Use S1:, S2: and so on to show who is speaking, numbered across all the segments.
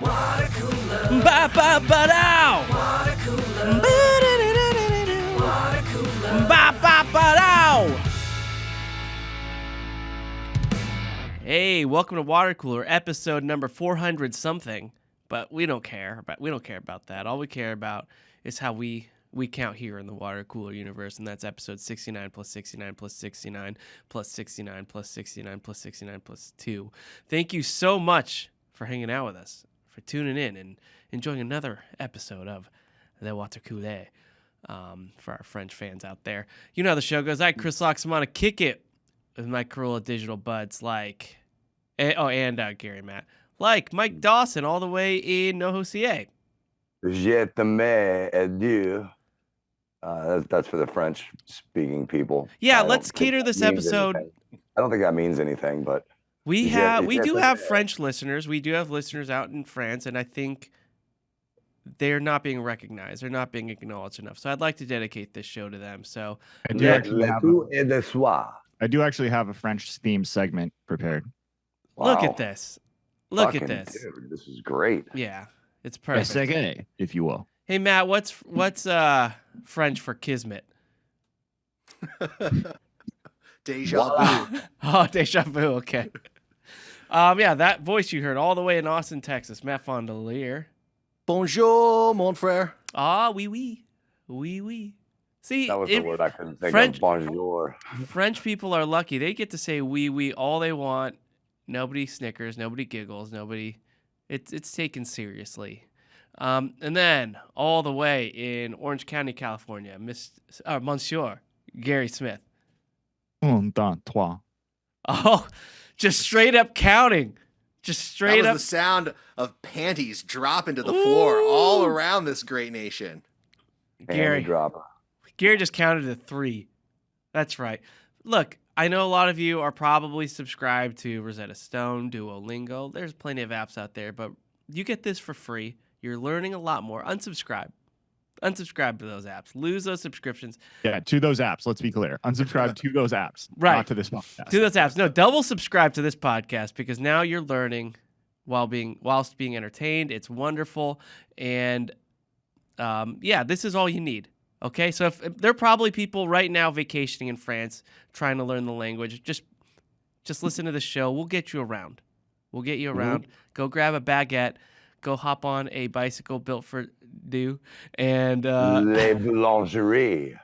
S1: Watercooler.
S2: Ba-ba-ba-dow.
S1: Watercooler. Watercooler.
S2: Ba-ba-ba-dow. Hey, welcome to Watercooler, episode number 400 something. But we don't care. We don't care about that. All we care about is how we count here in the Watercooler universe, and that's episode 69 plus 69 plus 69 plus 69 plus 69 plus 69 plus 2. Thank you so much for hanging out with us, for tuning in and enjoying another episode of the Watercooler. For our French fans out there, you know how the show goes. I, Chris Locks, I'm on a kick it with my Corolla digital buds and Gary Matt, like Mike Dawson all the way in NoHo, CA.
S3: Je t'aime adieu. That's for the French-speaking people.
S2: Yeah, let's cater this episode.
S3: I don't think that means anything, but
S2: we do have French listeners. We do have listeners out in France, and I think they're not being recognized. They're not being acknowledged enough. So I'd like to dedicate this show to them. So
S3: I do actually
S4: have a French theme segment prepared.
S3: Wow.
S2: Look at this. Look at this.
S3: Dude, this is great.
S2: Yeah, it's perfect.
S4: Segment, if you will.
S2: Hey Matt, what's French for kismet?
S5: Deja vu.
S2: Oh, deja vu. Okay. Yeah, that voice you heard all the way in Austin, Texas, Matt Fondelier.
S5: Bonjour, mon frère.
S2: Ah, oui. See,
S3: That was the word I couldn't think
S2: French,
S3: of. Bonjour.
S2: French people are lucky. They get to say oui all they want. Nobody snickers. Nobody giggles. Nobody. It's taken seriously. And then all the way in Orange County, California, Monsieur Gary Smith.
S4: Un, deux, trois.
S2: Oh, just straight up counting. Just straight
S5: that
S2: up.
S5: was the sound of panties dropping to the floor all around this great nation.
S2: Gary
S3: Drop.
S2: just counted to 3. That's right. Look, I know a lot of you are probably subscribed to Rosetta Stone, Duolingo. There's plenty of apps out there, but you get this for free. You're learning a lot more. Unsubscribe to those apps. Lose those subscriptions.
S4: Yeah, to those apps. Let's be clear. Unsubscribe to those apps.
S2: Right.
S4: Not to this podcast.
S2: To those apps. No, double subscribe to this podcast because now you're learning whilst being entertained. It's wonderful. And this is all you need. Okay, so if there are probably people right now vacationing in France trying to learn the language, just listen to the show. We'll get you around. Go grab a baguette. Go hop on a bicycle built for you, and
S3: Les boulangeries.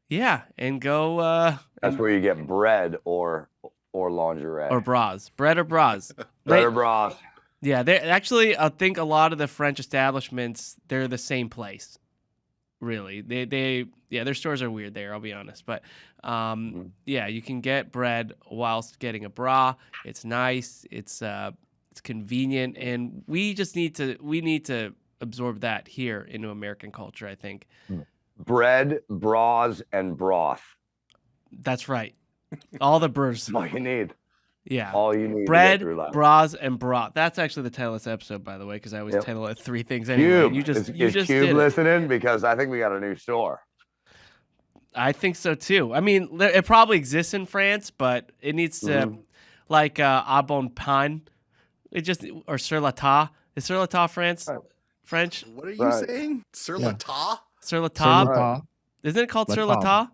S2: Yeah, and go.
S3: That's where you get bread or lingerie.
S2: Or bras. Bread or bras.
S3: Bread or bras.
S2: Yeah, they actually, I think a lot of the French establishments, they're the same place. Really, their stores are weird there. I'll be honest, but yeah, you can get bread whilst getting a bra. It's nice. It's convenient, and we need to absorb that here into American culture. I think.
S3: Bread, bras, and broth.
S2: That's right. All the bras.
S3: All you need.
S2: Yeah.
S3: All you need.
S2: Bread,
S3: to get through life.
S2: bras, and broth. That's actually the title of this episode, by the way, because I always title it 3 things anyway.
S3: Cube.
S2: You just
S3: Cube
S2: did
S3: listening? Because I think we got a new store.
S2: I think so too. I mean, it probably exists in France, but it needs to, like à bon pain. Or sur la table. Is sur la table French?
S5: What are you saying? Sur la table?
S2: Sur la table. Isn't it called sur la table?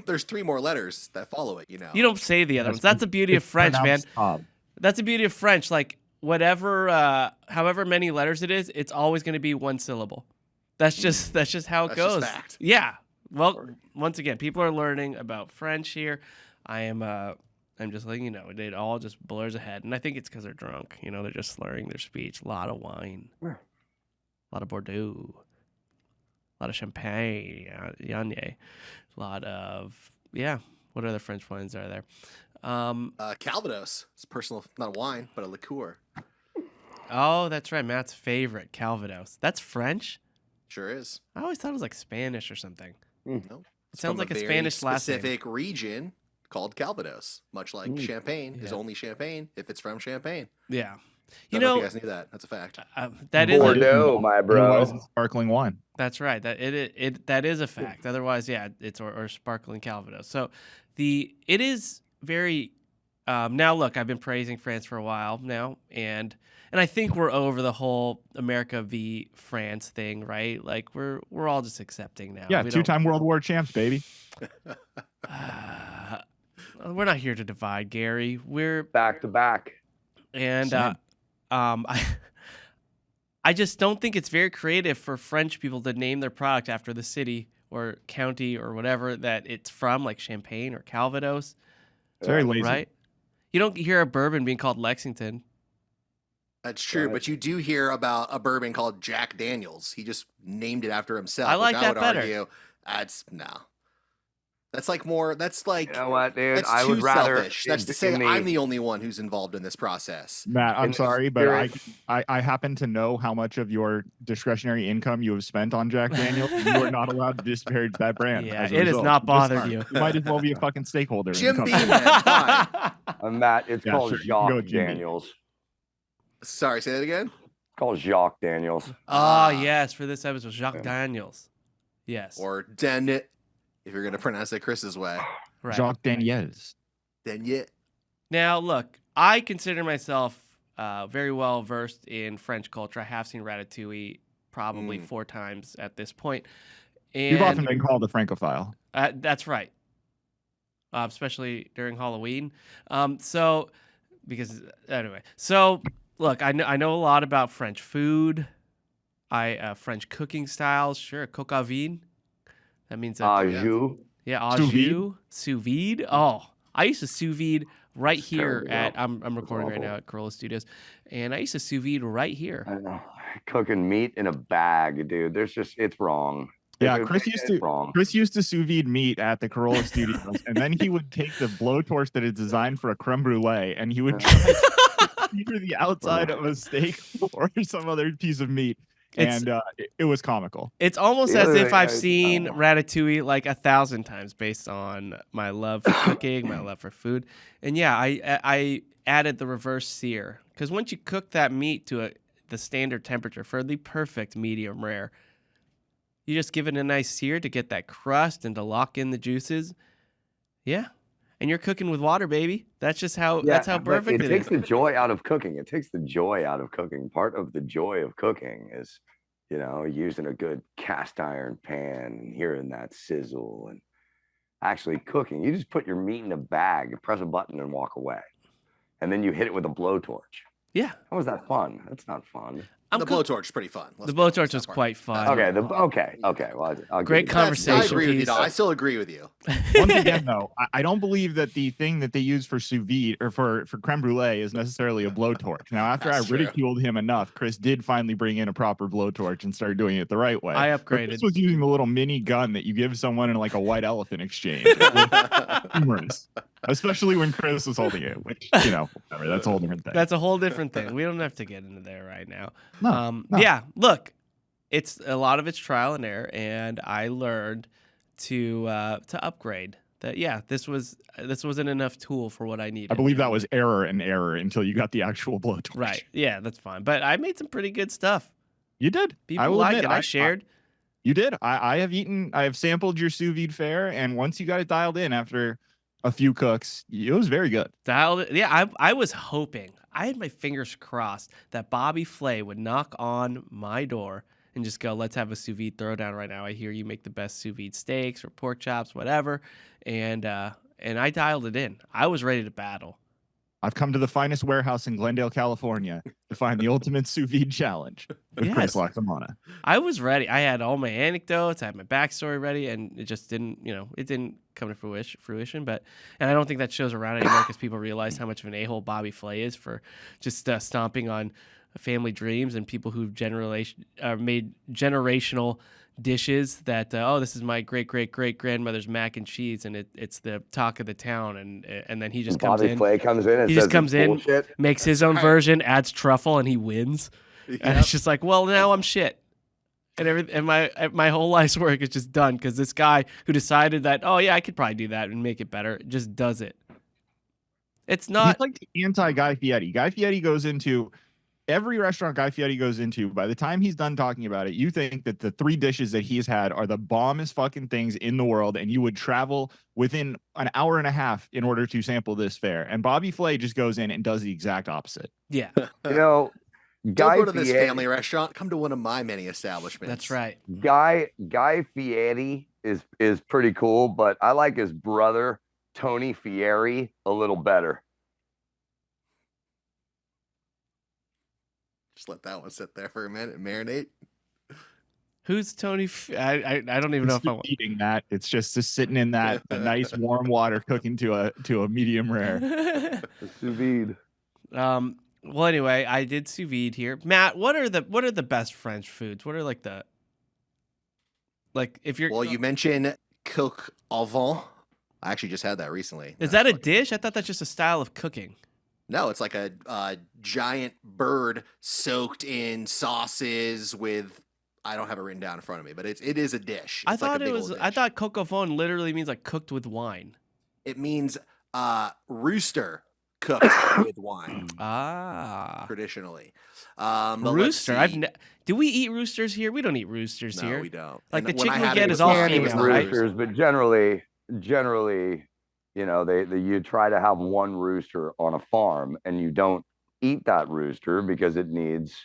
S5: There's 3 more letters that follow it, you know.
S2: You don't say the other ones. That's the beauty of French, man. That's the beauty of French. Like however many letters it is, it's always going to be 1 syllable. That's just how it goes.
S5: Just fact.
S2: Yeah. Well, once again, people are learning about French here. I'm just letting you know, it all just blurs ahead, and I think it's because they're drunk. You know, they're just slurring their speech. A lot of wine, a lot of Bordeaux, a lot of champagne, Yanye, a lot of What other French wines are there?
S5: Calvados. It's personal, not a wine, but a liqueur.
S2: Oh, that's right, Matt's favorite, Calvados. That's French?
S5: Sure is.
S2: I always thought it was like Spanish or something.
S5: No,
S2: it sounds like a Spanish last name.
S5: Specific region called Calvados, much like champagne is only champaign if it's from Champagne.
S2: Yeah.
S5: You know, if you guys knew that. That's a fact.
S2: That is
S3: Bordeaux, my bro.
S4: Sparkling wine.
S2: That's right. That is a fact. Otherwise, it's or sparkling Calvados. So it is very Now, look, I've been praising France for a while now, and I think we're over the whole America v. France thing, right? Like we're all just accepting now.
S4: Yeah,
S2: We
S4: two-time World War champs, baby.
S2: we're not here to divide, Gary. We're
S3: Back to back.
S2: and
S4: Same.
S2: I just don't think it's very creative for French people to name their product after the city or county or whatever that it's from, like Champagne or Calvados,
S4: It's very lazy.
S2: right? You don't hear a bourbon being called Lexington.
S5: That's true,
S3: Right.
S5: but you do hear about a bourbon called Jack Daniels. He just named it after himself.
S2: I like
S5: which
S2: that
S5: I would
S2: better.
S5: argue that's no. That's like more. That's like
S3: You know what, dude?
S5: that's
S3: I
S5: too
S3: would rather.
S5: selfish. That's to say
S3: in
S5: I'm the only one who's involved in this process.
S4: Matt, I'm
S3: in the
S4: sorry, but
S3: spirit-
S4: I happen to know how much of your discretionary income you have spent on Jack Daniels. And you are not allowed to disparage that brand.
S2: Yeah,
S4: as a
S2: it has
S4: result.
S2: not
S4: Just-
S2: bothered you.
S4: You might as well be a fucking stakeholder. in the
S5: Jim
S4: company.
S5: Beam, fine.
S3: Matt, it's
S4: Yeah,
S3: called
S4: sure, you can go
S3: Jacques
S4: with Jimmy.
S3: Daniels.
S5: Sorry, say that again.
S3: It's called Jacques Daniels.
S2: Ah, yes, for this episode, Jacques Daniels. Yes,
S5: Or Den, if you're gonna pronounce it Chris's way.
S2: right.
S4: Jacques Daniels.
S5: Then yeah.
S2: Now, look, I consider myself very well versed in French culture. I have seen Ratatouille probably 4 times at this point. And
S4: You've often been called a Francophile.
S2: that's right, especially during Halloween. So, because anyway, so look, I know a lot about French food. French cooking styles, sure, coq à vin. That means
S3: Jus.
S2: yeah, au
S4: Sous vide?
S2: jus, sous vide. Oh, I used to sous vide right
S3: It's
S2: here
S3: terrible.
S2: at I'm recording right
S3: awful.
S2: now at Corolla Studios, and I used to sous vide right
S3: I
S2: here.
S3: know. Cooking meat in a bag, dude. It's wrong.
S4: Yeah,
S3: It's-
S4: Chris used
S3: it's
S4: to
S3: wrong.
S4: Chris used to sous vide meat at the Corolla Studios, and then he would take the blowtorch that is designed for a creme brulee, and he would try to sear the outside of a steak or some other piece of meat,
S2: It's-
S4: and it was comical.
S2: It's almost
S3: The
S2: as
S3: other
S2: if
S3: thing
S2: I've
S3: is-
S2: seen
S3: oh.
S2: Ratatouille like 1,000 times based on my love for cooking, my love for food, and yeah, I added the reverse sear because once you cook that meat to the standard temperature for the perfect medium rare, you just give it a nice sear to get that crust and to lock in the juices. Yeah, and you're cooking with water, baby. That's just how that's how
S3: but
S2: perfect
S3: it
S2: it
S3: takes
S2: is.
S3: the joy out of cooking. It takes the joy out of cooking. Part of the joy of cooking is, using a good cast iron pan and hearing that sizzle and actually cooking. You just put your meat in a bag, press a button, and walk away, and then you hit it with a blowtorch.
S2: Yeah,
S3: How is that fun? That's not fun.
S2: I'm
S5: the
S2: cook-
S5: blowtorch is pretty fun.
S2: The blowtorch was quite fun.
S3: Okay. Okay. Well, I'll give
S2: Great
S3: you that.
S2: conversation.
S5: I agree with you.
S2: piece.
S5: Though. I still agree with you.
S4: Once again, though, I don't believe that the thing that they use for sous vide or for creme brulee is necessarily a blowtorch. Now, after
S5: That's
S4: I
S5: true.
S4: ridiculed him enough, Chris did finally bring in a proper blowtorch and started doing it the right way.
S2: I
S4: But Chris
S2: upgraded.
S4: was using the little mini gun that you give someone in like a white elephant exchange. It was humorous, especially when Chris was holding it, which, whatever, that's a whole different thing.
S2: That's a whole different thing. We don't have to get into there right now.
S4: No, no.
S2: Yeah, look, it's a lot of it's trial and error, and I learned to upgrade. That this wasn't enough tool for what I needed.
S4: I believe that was error and error until you got the actual blowtorch.
S2: right. Yeah, that's fine. But I made some pretty good stuff.
S4: You did.
S2: People
S4: I will
S2: like
S4: admit,
S2: it. I shared.
S4: You did. I have sampled your sous vide fare, and once you got it dialed in after a few cooks, it was very good.
S2: Dialed it. Yeah, I was hoping. I had my fingers crossed that Bobby Flay would knock on my door and just go, let's have a sous vide throwdown right now. I hear you make the best sous vide steaks or pork chops, whatever. And I dialed it in. I was ready to battle.
S4: I've come to the finest warehouse in Glendale, California to find the ultimate sous vide challenge with Chris
S2: Yes.
S4: Laxamana.
S2: I was ready. I had all my anecdotes. I had my backstory ready, and it just didn't, it didn't come to fruition. But, and I don't think that shows around anymore because people realize how much of an a-hole Bobby Flay is for just stomping on family dreams and people who've made generational dishes that this is my great grandmother's mac and cheese, and it's the talk of the town, and then he just comes
S3: Bobby
S2: in,
S3: Flay comes in and
S2: he
S3: says
S2: just comes
S3: it's
S2: in,
S3: bullshit.
S2: makes his own
S5: Right.
S2: version, adds truffle, and he wins. And
S5: Yep.
S2: it's just like, well, now I'm shit. And my whole life's work is just done because this guy who decided that, I could probably do that and make it better, just does it. It's not.
S4: He's like the anti Guy Fieri. Guy Fieri goes into every restaurant Guy Fieri goes into, by the time he's done talking about it, you think that the 3 dishes that he's had are the bombest fucking things in the world, and you would travel within an hour and a half in order to sample this fare. And Bobby Flay just goes in and does the exact opposite.
S2: Yeah,
S3: You know,
S5: Don't
S3: Guy
S5: go to this
S3: Fieri,
S5: family restaurant. Come to one of my many establishments.
S2: that's right.
S3: Guy Fieri is pretty cool, but I like his brother Tony Fieri a little better.
S5: Just let that one sit there for a minute and marinate.
S2: Who's Tony? I don't even know if I want.
S4: Eating that, it's just sitting in that the nice warm water cooking to a medium rare.
S3: The sous vide.
S2: Well, anyway, I did sous vide here. Matt, what are the best French foods? What are if you're
S5: Well, you mentioned coq au vent. I actually just had that recently.
S2: is that a dish? I thought that's just a style of cooking.
S5: No, it's like a giant bird soaked in sauces with. I don't have it written down in front of me, but it is a dish.
S2: I
S5: It's like
S2: thought
S5: a
S2: it
S5: big
S2: was.
S5: old
S2: I
S5: dish.
S2: thought coq au vent literally means like cooked with wine.
S5: It means rooster cooked with wine
S2: Ah,
S5: traditionally. But let's
S2: rooster.
S5: see.
S2: Do we eat roosters here? We don't eat roosters
S5: No,
S2: here.
S5: we don't.
S2: Like
S5: And
S2: the
S5: when I
S2: chicken we
S5: had it,
S2: get
S5: it
S2: is
S5: was
S2: all
S5: not- it
S3: Can't
S5: was
S3: eat
S2: female,
S5: not
S2: right?
S3: roosters, but generally, you know, you try to have one rooster on a farm, and you don't eat that rooster because it needs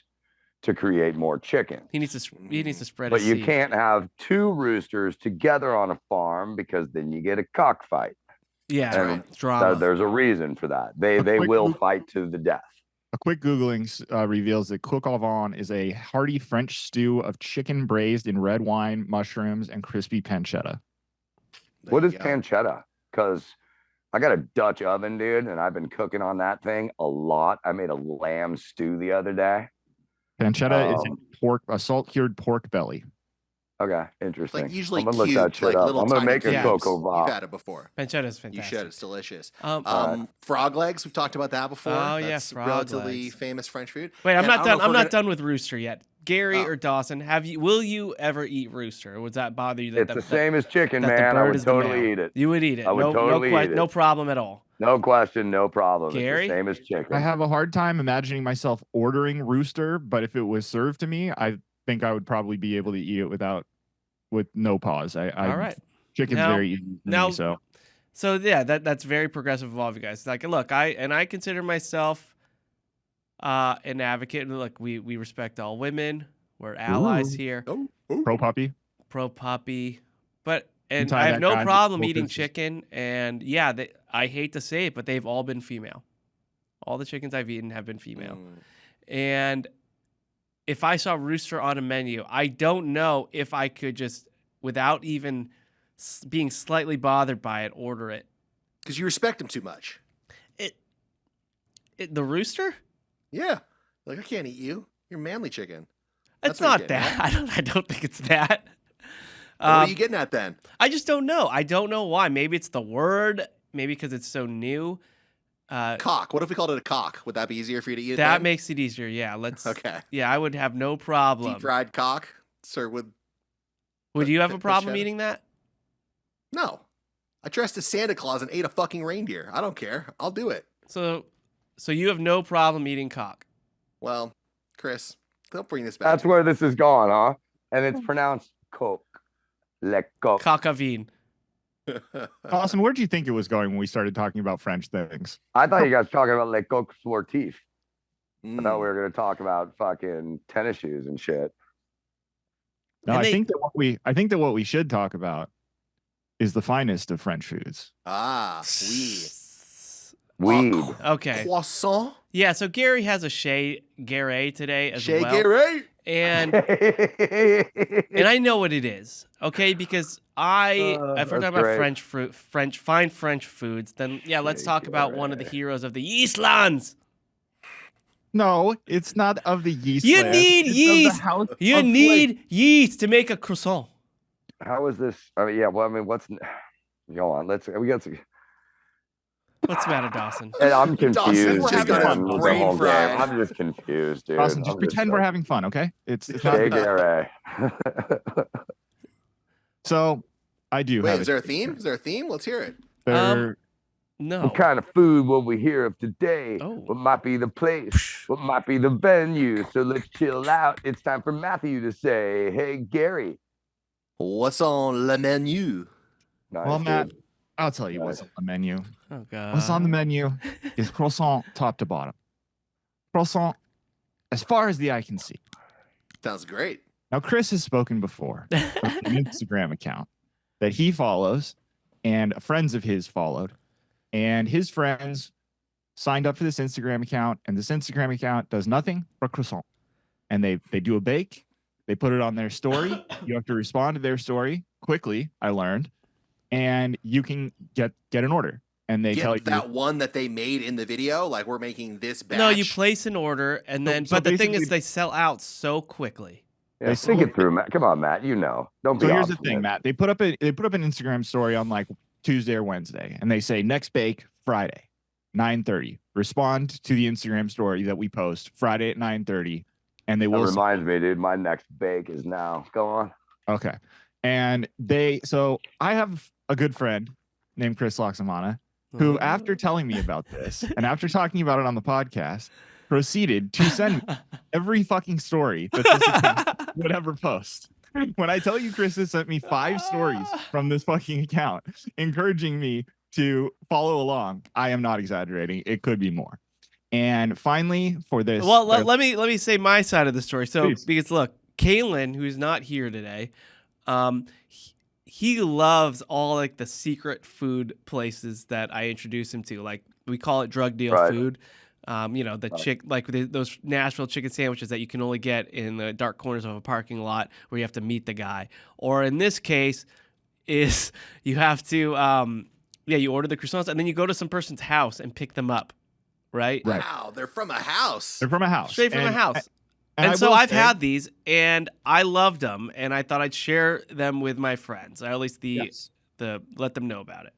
S3: to create more chicken.
S2: He needs to spread.
S3: But
S2: his
S3: you
S2: seed.
S3: can't have 2 roosters together on a farm because then you get a cockfight.
S2: Yeah,
S3: And
S2: right. Drama.
S3: There's a reason for that. They
S4: quick
S3: will
S4: Google-
S3: fight to the death.
S4: A quick Googling reveals that coq au vent is a hearty French stew of chicken braised in red wine, mushrooms, and crispy pancetta.
S5: There
S3: What
S5: you
S3: is
S5: go.
S3: pancetta? Because I got a Dutch oven, dude, and I've been cooking on that thing a lot. I made a lamb stew the other day.
S4: Pancetta is a salt cured pork belly.
S3: Okay,
S5: It's
S3: interesting.
S5: like usually
S3: I'm gonna look that
S5: cubed,
S3: shit
S5: like
S3: up.
S5: little
S3: I'm gonna
S5: tiny
S3: make a
S2: cubes.
S3: coq au
S5: You've
S3: vent.
S5: had it before.
S2: Pancetta's
S5: You
S2: fantastic.
S5: should. It's delicious.
S3: Alright.
S5: Frog legs. We've talked about that before.
S2: Oh, yeah,
S5: That's
S2: frog
S5: relatively
S2: legs.
S5: famous French food.
S2: Wait, I'm
S5: And
S2: not
S5: I don't
S2: done.
S5: know if
S2: I'm
S5: we're
S2: not done with rooster yet. Gary
S5: Oh.
S2: or Dawson, will you ever eat rooster? Or would that bother you?
S3: It's the same as chicken,
S2: that the
S3: man. I
S2: bird
S3: would
S2: is the
S3: totally
S2: male?
S3: eat it.
S2: You would eat it.
S3: I would totally eat it.
S2: No problem at all.
S3: No question, no problem.
S2: Gary?
S3: It's the same as chicken.
S4: I have a hard time imagining myself ordering rooster, but if it was served to me, I think I would probably be able to eat it with no pause.
S2: All right.
S4: Chicken's
S2: Now-
S4: very easy for
S2: now-
S4: me, so
S2: So yeah, that's very progressive of all of you guys. Like, look, I consider myself an advocate. And look, we respect all women. We're allies
S4: Ooh.
S2: here.
S5: Oh,
S4: pro puppy.
S2: Pro puppy, and
S4: tie
S2: I have
S4: that
S2: no
S4: guy with
S2: problem
S4: full
S2: eating
S4: fences.
S2: chicken. And yeah, I hate to say it, but they've all been female. All the chickens I've eaten have been female. And if I saw rooster on a menu, I don't know if I could just, without even being slightly bothered by it, order it.
S5: because you respect him too much.
S2: The rooster?
S5: Yeah, like I can't eat you. You're manly chicken.
S2: It's
S5: That's what
S2: not
S5: you're getting
S2: that. I don't think it's that.
S5: What are you getting at then?
S2: I just don't know. I don't know why. Maybe it's the word. Maybe because it's so new.
S5: Cock. What if we called it a cock? Would that be easier for you to eat?
S2: That
S5: then?
S2: makes it easier. Yeah, let's.
S5: Okay.
S2: Yeah, I would have no problem.
S5: Deep fried cock served with.
S2: Would you have a problem
S5: pancetta.
S2: eating that?
S5: No, I dressed as Santa Claus and ate a fucking reindeer. I don't care. I'll do it.
S2: So you have no problem eating cock.
S5: Well, Chris, don't bring this back.
S3: That's where this is gone, huh? And it's pronounced coq. Le coq.
S2: Cockavine.
S4: Austin, where'd you think it was going when we started talking about French things?
S3: I thought you guys were talking about le coq sportif. I
S5: Mm.
S3: thought we were going to talk about fucking tennis shoes and shit.
S4: No,
S2: And
S4: I
S2: they-
S4: think that what we should talk about is the finest of French foods.
S5: Ah, oui.
S3: Weed.
S2: Okay.
S5: Croissant.
S2: Yeah, so Gary has a Chez Gary today as
S5: Chez
S2: well.
S5: Gary.
S2: And I know what it is, okay? Because if we're
S3: That's
S2: talking about
S3: great.
S2: fine French foods, then yeah, let's
S3: Chez
S2: talk about one of the
S3: Gary.
S2: heroes of the Yeastlands.
S4: No, it's not of the yeast.
S2: You
S4: land.
S2: need
S4: It's of the
S2: yeast.
S4: house
S2: You
S4: of
S2: need yeast to make a croissant.
S3: How is this? I mean, yeah. Well, I mean, what's? Go on. We got to.
S2: What's the matter, Dawson?
S3: And I'm confused.
S5: Dawson, we're
S4: having
S3: again
S4: fun.
S3: with the
S5: Brain
S3: whole
S5: fried.
S3: game. I'm just confused, dude.
S4: Austin, just pretend we're having fun, okay? It's not
S3: Che
S4: a big deal.
S3: Gary.
S4: So I do
S5: Wait,
S4: have
S5: is there a theme? Is there a theme? Let's hear it.
S4: There,
S2: No.
S3: What kind of food will we hear of today?
S2: Oh.
S3: What might be the place? What might be the venue? So let's chill out. It's time for Matthew to say, hey, Gary.
S5: What's on le menu?
S3: Nice,
S4: Well, Matt,
S3: dude.
S4: I'll tell you what's on the menu.
S2: Oh God.
S4: What's on the menu is croissant top to bottom. Croissant as far as the eye can see.
S5: Sounds great.
S4: Now, Chris has spoken before of an Instagram account that he follows and friends of his followed. And his friends signed up for this Instagram account, and this Instagram account does nothing but croissant. And they do a bake. They put it on their story. You have to respond to their story quickly, I learned. And you can get an order. And they tell you
S5: that one that they made in the video, like we're making this batch.
S2: No, you place an order, and then.
S4: So
S2: but the thing is,
S4: basically-
S2: they sell out so quickly.
S3: Yeah, think it through, Matt. Come on, Matt. You know. Don't be
S4: So here's the
S3: obstinate.
S4: thing, Matt. They put up an Instagram story on like Tuesday or Wednesday, and they say next bake Friday, 9:30. Respond to the Instagram story that we post Friday at 9:30, and they
S3: That
S4: will.
S3: reminds me, dude. My next bake is now. Go on.
S4: Okay, and so I have a good friend named Chris Loxamana who, after telling me about this and after talking about it on the podcast, proceeded to send me every fucking story that this account would ever post. When I tell you Chris has sent me 5 stories from this fucking account encouraging me to follow along, I am not exaggerating. It could be more. And finally, for this,
S2: Well, let me say my side of the story. So,
S4: Please.
S2: because look, Kalen, who's not here today, he loves all like the secret food places that I introduce him to. Like we call it drug deal
S3: Right.
S2: food. Those Nashville chicken sandwiches that you can only get in the dark corners of a parking lot where you have to meet the guy. Or in this case, is you have to you order the croissants and then you go to some person's house and pick them up, right?
S4: Right.
S5: Wow, they're from a house.
S4: they're from a house.
S2: Straight from a house.
S4: And I
S2: And so
S4: will
S2: I've
S4: say-
S2: had these, and I loved them, and I thought I'd share them with my friends, or at least
S4: Yes.
S2: let them know about it.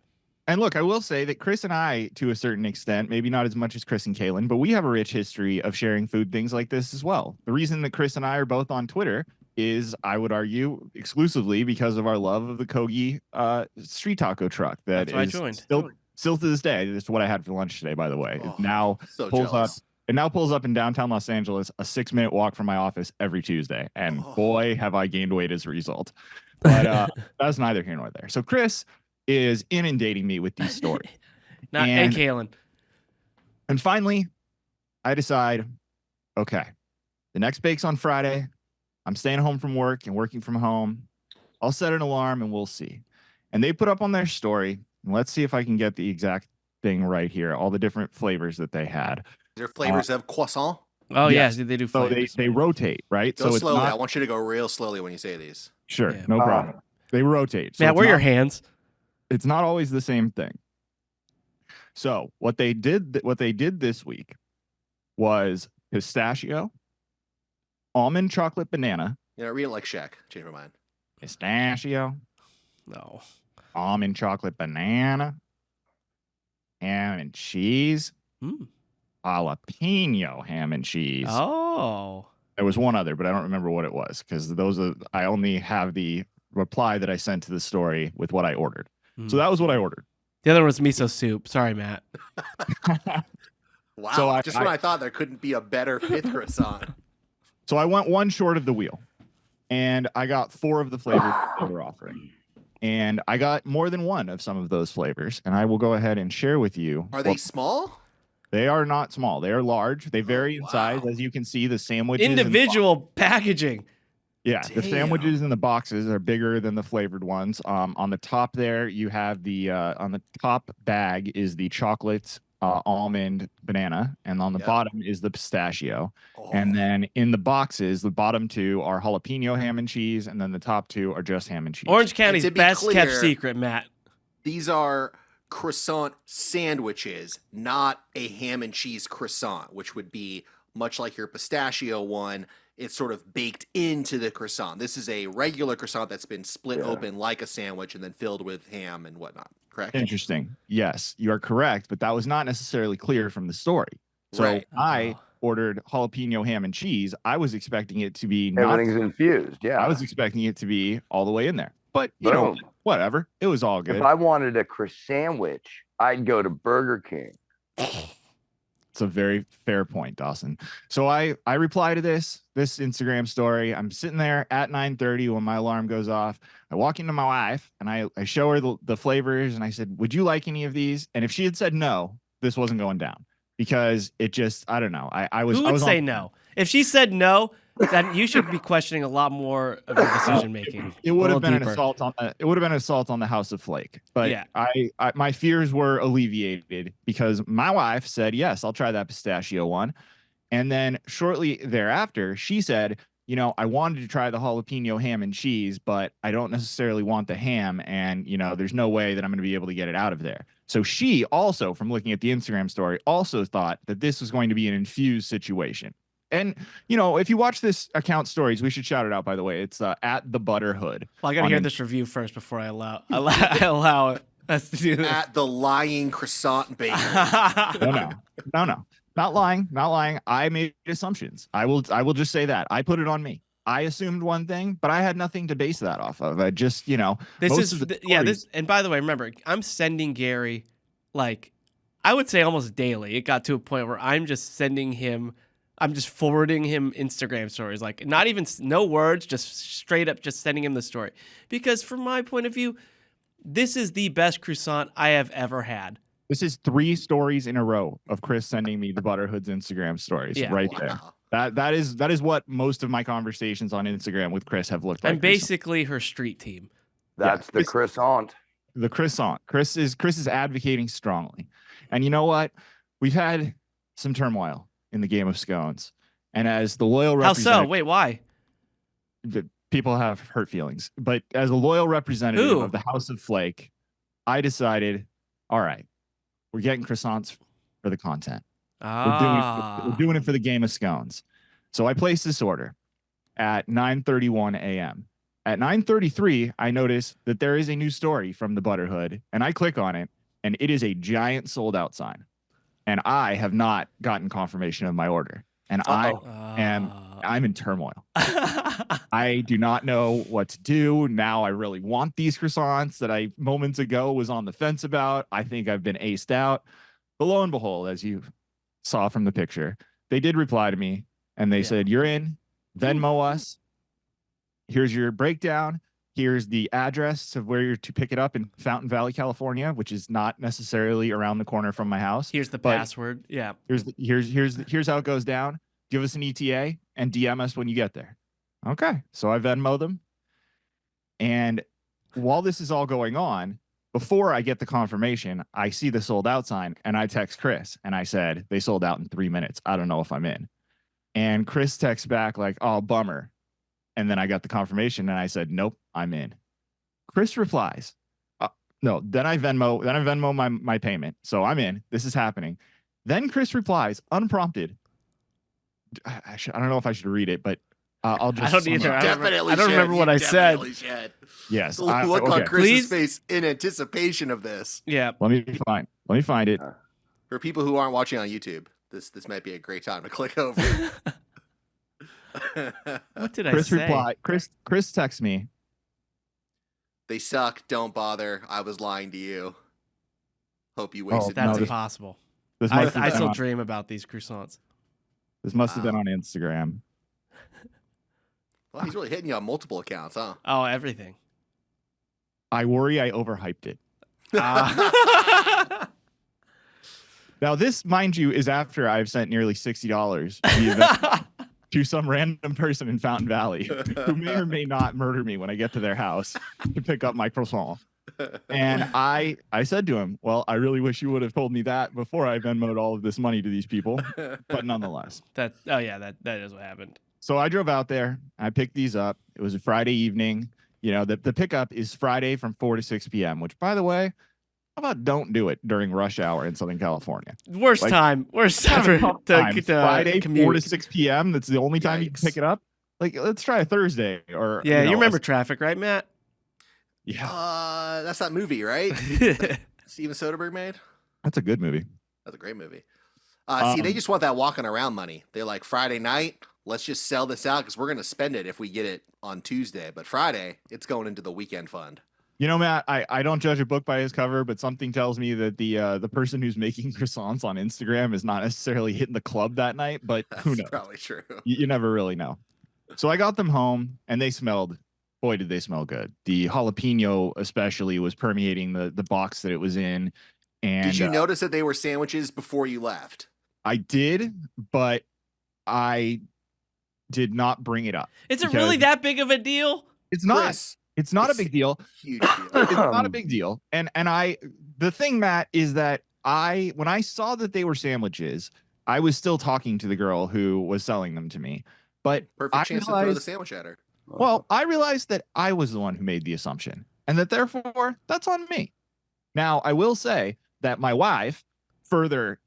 S4: And look, I will say that Chris and I, to a certain extent, maybe not as much as Chris and Kalen, but we have a rich history of sharing food things like this as well. The reason that Chris and I are both on Twitter is, I would argue, exclusively because of our love of the Kogi street taco truck.
S2: That's why I
S4: is
S2: joined.
S4: Still to this day. This is what I had for lunch today, by the way.
S5: Oh,
S4: Now
S5: so
S4: pulls
S5: jealous.
S4: It now pulls up in downtown Los Angeles, a 6-minute walk from my office every Tuesday. And
S5: Oh.
S4: boy, have I gained weight as a result. But that's neither here nor there. So Chris is inundating me with these stories.
S2: Not
S4: And-
S2: hey, Kalen.
S4: And finally, I decide, okay, the next bake's on Friday. I'm staying home from work and working from home. I'll set an alarm and we'll see. And they put up on their story, and let's see if I can get the exact thing right here, all the different flavors that they had.
S5: Their flavors of croissant.
S2: Oh
S4: yes.
S2: yeah, they do.
S4: So
S2: Flavors.
S4: they rotate, right?
S5: Go
S4: so it's
S5: slowly. I
S4: not,
S5: want you to go real slowly when you say these.
S4: sure,
S2: Yeah.
S4: no problem. They rotate. So
S2: Matt,
S4: it's
S2: where are your
S4: not-
S2: hands?
S4: It's not always the same thing. So what they did this week was pistachio, almond chocolate banana,
S5: Read it like Shaq. Change my mind.
S4: pistachio,
S2: No.
S4: almond chocolate banana, ham and cheese,
S2: Mm.
S4: jalapeno ham and cheese.
S2: Oh.
S4: There was one other, but I don't remember what it was because I only have the reply that I sent to the story with what I ordered. So
S2: Mm.
S4: that was what I ordered.
S2: The other one was miso soup. Sorry, Matt.
S5: Wow.
S4: So
S5: Just when I thought there couldn't be a better 5th croissant.
S4: So I went one short of the wheel, and I got 4 of the flavors that they were offering. And I got more than one of some of those flavors, and I will go ahead and share with you.
S5: Are they small?
S4: They are not small. They are large. They vary in size,
S5: wow.
S4: as you can see. The sandwiches, in the
S2: Individual packaging.
S4: yeah, the
S5: Damn.
S4: sandwiches in the boxes are bigger than the flavored ones. On the top there, you have the on the top bag is the chocolate almond banana, and on the
S5: Yep.
S4: bottom is the pistachio.
S5: Oh.
S4: And then in the boxes, the bottom 2 are jalapeno ham and cheese, and then the top 2 are just ham and cheese.
S2: Orange County's
S5: to be
S2: best kept
S5: clear-
S2: secret, Matt.
S5: These are croissant sandwiches, not a ham and cheese croissant, which would be much like your pistachio one. It's sort of baked into the croissant. This is a regular croissant that's been split
S3: Yeah.
S5: open like a sandwich and then filled with ham and whatnot. Correct?
S4: Interesting. Yes, you are correct, but that was not necessarily clear from the story. So
S5: Right.
S4: I
S2: Oh.
S4: ordered jalapeno ham and cheese. I was expecting it to be not.
S3: Everything's infused. Yeah.
S4: I was expecting it to be all the way in there, but you know,
S3: Boom.
S4: whatever. It was all good.
S3: If I wanted a croissant sandwich I'd go to Burger King.
S4: It's a very fair point, Dawson. So I reply to this Instagram story. I'm sitting there at 9:30 when my alarm goes off. I walk into my wife and I show her the flavors and I said, "Would you like any of these?" And if she had said no, this wasn't going down because it just, I don't know. I was
S2: Who would
S4: I was
S2: say
S4: on,
S2: no? If she said no, then you should be questioning a lot more of your decision making.
S4: It would have been an assault on the House of Flake. But
S2: Yeah.
S4: I my fears were alleviated because my wife said, "Yes, I'll try that pistachio one." And then shortly thereafter, she said, "I wanted to try the jalapeno ham and cheese, but I don't necessarily want the ham. And, there's no way that I'm going to be able to get it out of there." So she also, from looking at the Instagram story, also thought that this was going to be an infused situation. And, if you watch this account stories, we should shout it out, by the way. It's at the Butterhood.
S2: Well, I got to hear this review first before I allow us to do this.
S5: At the lying croissant baker.
S4: No. Not lying. I made assumptions. I will just say that. I put it on me. I assumed one thing, but I had nothing to base that off of. I just,
S2: this. And by the way, remember, I'm sending Gary, like, I would say almost daily. It got to a point where I'm just forwarding him Instagram stories, like not even no words, just straight up, just sending him the story. Because from my point of view, this is the best croissant I have ever had.
S4: This is 3 stories in a row of Chris sending me the Butterhood's Instagram stories right there. That is what most of my conversations on Instagram with Chris have looked like.
S2: I'm basically her street team.
S3: That's the croissant.
S4: The croissant. Chris is advocating strongly. And you know what? We've had some turmoil in the game of scones. And as the loyal representative...
S2: How so? Wait, why?
S4: People have hurt feelings. But as a loyal representative of the House of Flake, I decided, all right, we're getting croissants for the content. We're doing it for the game of scones. So I placed this order at 9:31 a.m. At 9:33, I notice that there is a new story from the Butterhood, and I click on it, and it is a giant sold out sign. And I have not gotten confirmation of my order. And I'm in turmoil. I do not know what to do. Now I really want these croissants that I moments ago was on the fence about. I think I've been aced out. But lo and behold, as you saw from the picture, they did reply to me and they said, "You're in, Venmo us. Here's your breakdown. Here's the address of where you're to pick it up in Fountain Valley, California, which is not necessarily around the corner from my house.
S2: Here's the password. Yeah.
S4: Here's how it goes down. Give us an ETA and DM us when you get there." Okay. So I Venmo them. And while this is all going on, before I get the confirmation, I see the sold out sign and I text Chris and I said, "They sold out in 3 minutes. I don't know if I'm in." And Chris texts back like, "Oh, bummer." And then I got the confirmation and I said, "Nope, I'm in." Chris replies, "No." Then I Venmo my payment. So I'm in. This is happening. Then Chris replies, unprompted. I don't know if I should read it, but I'll just.
S2: I don't either. I don't remember what I said.
S4: Yes.
S5: Look on Chris's face in anticipation of this.
S2: Yeah.
S4: Let me find it.
S5: For people who aren't watching on YouTube, this might be a great time to click over.
S2: What did I say?
S4: Chris texts me.
S5: "They suck. Don't bother. I was lying to you. Hope you wasted."
S2: That's impossible. I still dream about these croissants.
S4: This must have been on Instagram.
S5: Well, he's really hitting you on multiple accounts, huh?
S2: Oh, everything.
S4: I worry I overhyped it. Now, this, mind you, is after I've sent nearly $60 to some random person in Fountain Valley who may or may not murder me when I get to their house to pick up my croissant. And I said to him, "Well, I really wish you would have told me that before I Venmoed all of this money to these people." But nonetheless.
S2: That is what happened.
S4: So I drove out there. I picked these up. It was a Friday evening. The pickup is Friday from 4 to 6 p.m., which, by the way, how about don't do it during rush hour in Southern California?
S2: Worst time ever to
S4: Friday,
S2: commute.
S4: 4 to 6 p.m. That's the only time you can pick it up. Like, let's try a Thursday or.
S2: Yeah, you remember Traffic, right, Matt?
S4: Yeah.
S5: That's that movie, right? Steven Soderbergh made?
S4: That's a good movie.
S5: That's a great movie. See, they just want that walking around money. They're like, Friday night, let's just sell this out because we're going to spend it if we get it on Tuesday. But Friday, it's going into the weekend fund.
S4: You know, Matt, I don't judge a book by its cover, but something tells me that the person who's making croissants on Instagram is not necessarily hitting the club that night, but who
S5: That's
S4: knows?
S5: probably true.
S4: You never really know. So I got them home and they smelled, boy, did they smell good. The jalapeno especially was permeating the box that it was in. And
S5: Did you notice that they were sandwiches before you left?
S4: I did, but I did not bring it up.
S2: Is it really that big of a deal?
S4: It's not.
S5: Chris,
S4: It's not a big deal.
S5: Huge deal.
S4: It's not a big deal. And the thing, Matt, is that when I saw that they were sandwiches, I was still talking to the girl who was selling them to me. But
S5: Perfect chance to throw the sandwich at her.
S4: Well, I realized that I was the one who made the assumption, and that therefore that's on me. Now, I will say that my wife further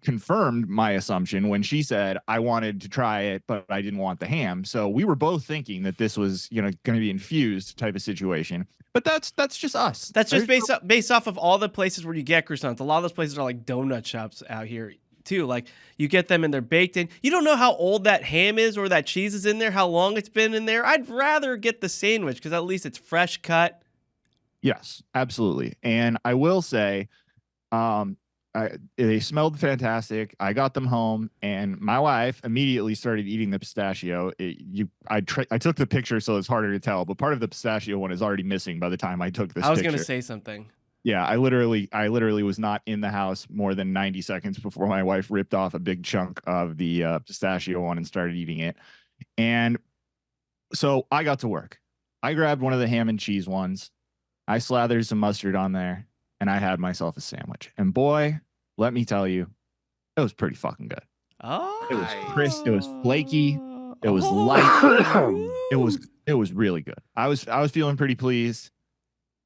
S4: confirmed my assumption when she said I wanted to try it, but I didn't want the ham. So we were both thinking that this was, going to be infused type of situation. But that's just us.
S2: That's just based off of all the places where you get croissants. A lot of those places are like donut shops out here too. Like you get them and they're baked in. You don't know how old that ham is or that cheese is in there, how long it's been in there. I'd rather get the sandwich because at least it's fresh cut.
S4: Yes, absolutely. And I will say, they smelled fantastic. I got them home, and my wife immediately started eating the pistachio. I took the picture, so it's harder to tell, but part of the pistachio one is already missing by the time I took this.
S2: I was
S4: going
S2: to say something.
S4: Yeah, I literally was not in the house more than 90 seconds before my wife ripped off a big chunk of the pistachio one and started eating it. And so I got to work. I grabbed one of the ham and cheese ones. I slathered some mustard on there, and I had myself a sandwich. And boy, let me tell you, it was pretty fucking good.
S2: Oh,
S4: it was crisp. It was flaky. It was light. It was really good. I was feeling pretty pleased.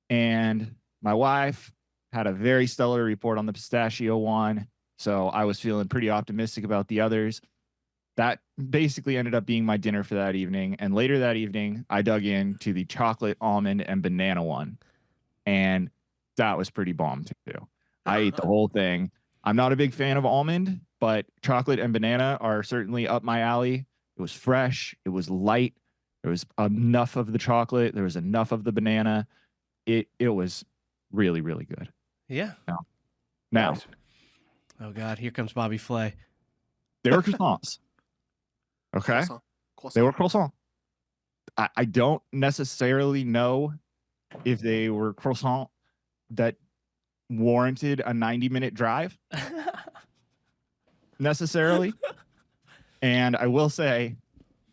S4: And my wife had a very stellar report on the pistachio one, so I was feeling pretty optimistic about the others. That basically ended up being my dinner for that evening. And later that evening, I dug into the chocolate, almond, and banana one. And that was pretty bomb too. I ate the whole thing. I'm not a big fan of almond, but chocolate and banana are certainly up my alley. It was fresh. It was light. There was enough of the chocolate. There was enough of the banana. It was really, really good.
S2: Yeah.
S4: Now.
S2: Oh God, here comes Bobby Flay.
S4: They were croissants. Okay.
S5: Croissant.
S4: They were croissants. I don't necessarily know if they were croissant that warranted a 90-minute drive necessarily. And I will say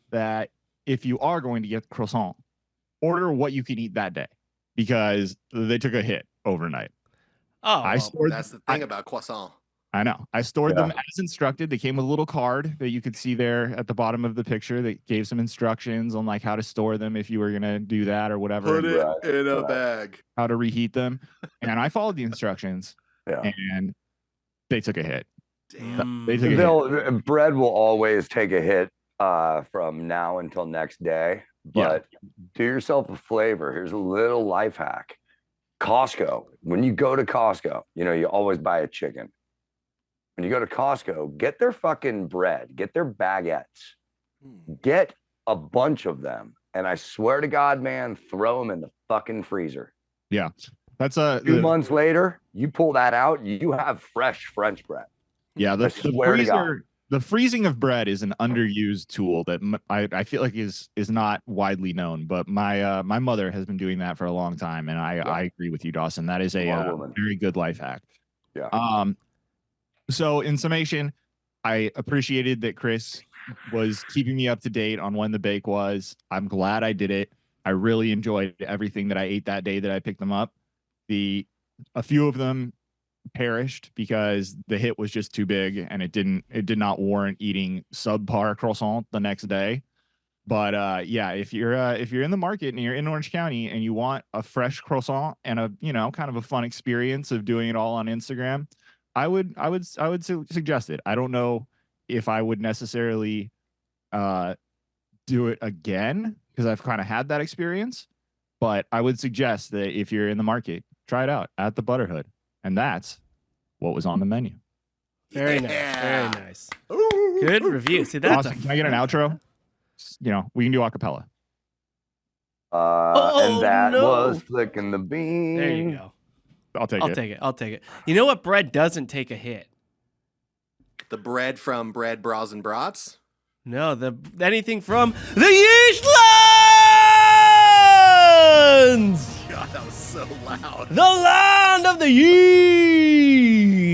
S4: that if you are going to get croissant, order what you can eat that day, because they took a hit overnight.
S2: Oh,
S5: that's the thing about croissant.
S4: I know. I stored them as instructed. They came with a little card that you could see there at the bottom of the picture that gave some instructions on like how to store them if you were going to do that or whatever.
S5: Put it in a bag.
S4: How to reheat them. And I followed the instructions. And they took a hit.
S5: Damn.
S4: They took a hit.
S3: Bread will always take a hit from now until next day. But do yourself a flavor. Here's a little life hack. Costco. When you go to Costco, you always buy a chicken. When you go to Costco, get their fucking bread, get their baguettes, get a bunch of them. And I swear to God, man, throw them in the fucking freezer.
S4: Yeah. That's
S3: 2 months later, you pull that out, you have fresh French bread.
S4: Yeah. The freezing of bread is an underused tool that I feel like is not widely known, but my mother has been doing that for a long time. And I agree with you, Dawson. That is a very good life hack.
S3: Yeah.
S4: So in summation, I appreciated that Chris was keeping me up to date on when the bake was. I'm glad I did it. I really enjoyed everything that I ate that day that I picked them up. A few of them perished because the hit was just too big and it did not warrant eating subpar croissant the next day. But if you're in the market and you're in Orange County and you want a fresh croissant and a kind of a fun experience of doing it all on Instagram, I would suggest it. I don't know if I would necessarily do it again because I've kind of had that experience, but I would suggest that if you're in the market, try it out at the Butterhood, and that's what was on the menu.
S2: Very nice, very nice. Good review. See, that's
S4: awesome. Can I get an outro? We can do a cappella.
S3: And that
S2: no.
S3: was flicking the bean.
S2: There you go.
S4: I'll take it.
S2: I'll take it. You know what bread doesn't take a hit?
S5: The bread from Bread, Bras, and Brats?
S2: No, anything from the Yeast Lands!
S5: God, that was so loud.
S2: The land of the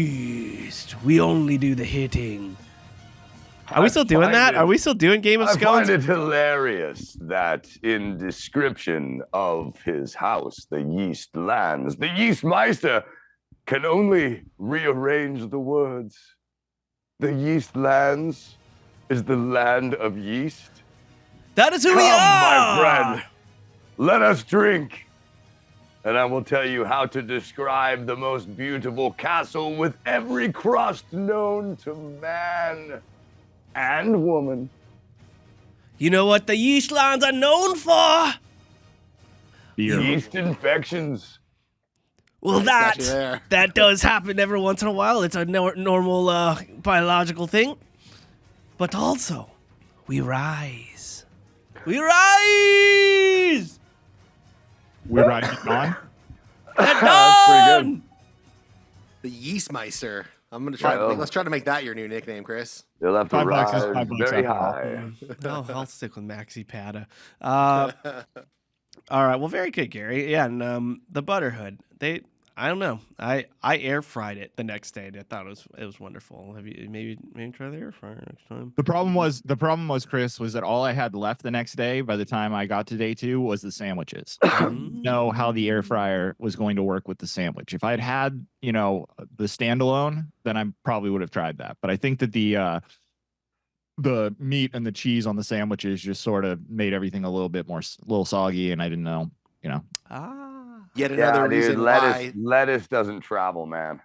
S2: yeast. We only do the hitting. Are we still doing that? Are we still doing Game of
S3: I
S2: Scones?
S3: find it hilarious that in description of his house, the Yeast Lands, the Yeastmeister can only rearrange the words. The Yeast Lands is the land of yeast.
S2: That is who
S3: Come,
S2: we are!
S3: my friend, let us drink. And I will tell you how to describe the most beautiful castle with every crust known to man and woman.
S2: You know what the Yeast Lands are known for?
S4: Beer.
S3: Yeast infections.
S2: Well,
S5: Nice, got you there.
S2: that does happen every once in a while. It's a normal biological thing. But also, we rise. We rise!
S4: We're riding it on.
S3: That's pretty good.
S5: The Yeastmeister. I'm gonna try.
S3: Right,
S5: Let's try to make that your new nickname, Chris.
S3: You'll have to
S4: $5 is
S3: rise
S4: $5
S3: very
S4: after all.
S3: high.
S2: I'll stick with Maxi Pata. All right. Well, very good, Gary. Yeah, and the Butterhood. I don't know. I air fried it the next day. And I thought it was wonderful. Have you maybe try the air fryer next time?
S4: The problem was, Chris, was that all I had left the next day by the time I got to day 2 was the sandwiches. I didn't know how the air fryer was going to work with the sandwich. If I had the standalone, then I probably would have tried that. But I think that the meat and the cheese on the sandwiches just sort of made everything a little soggy, and I didn't know,
S5: Yet another
S3: Yeah,
S5: reason
S3: dude,
S5: why.
S3: lettuce doesn't travel, man.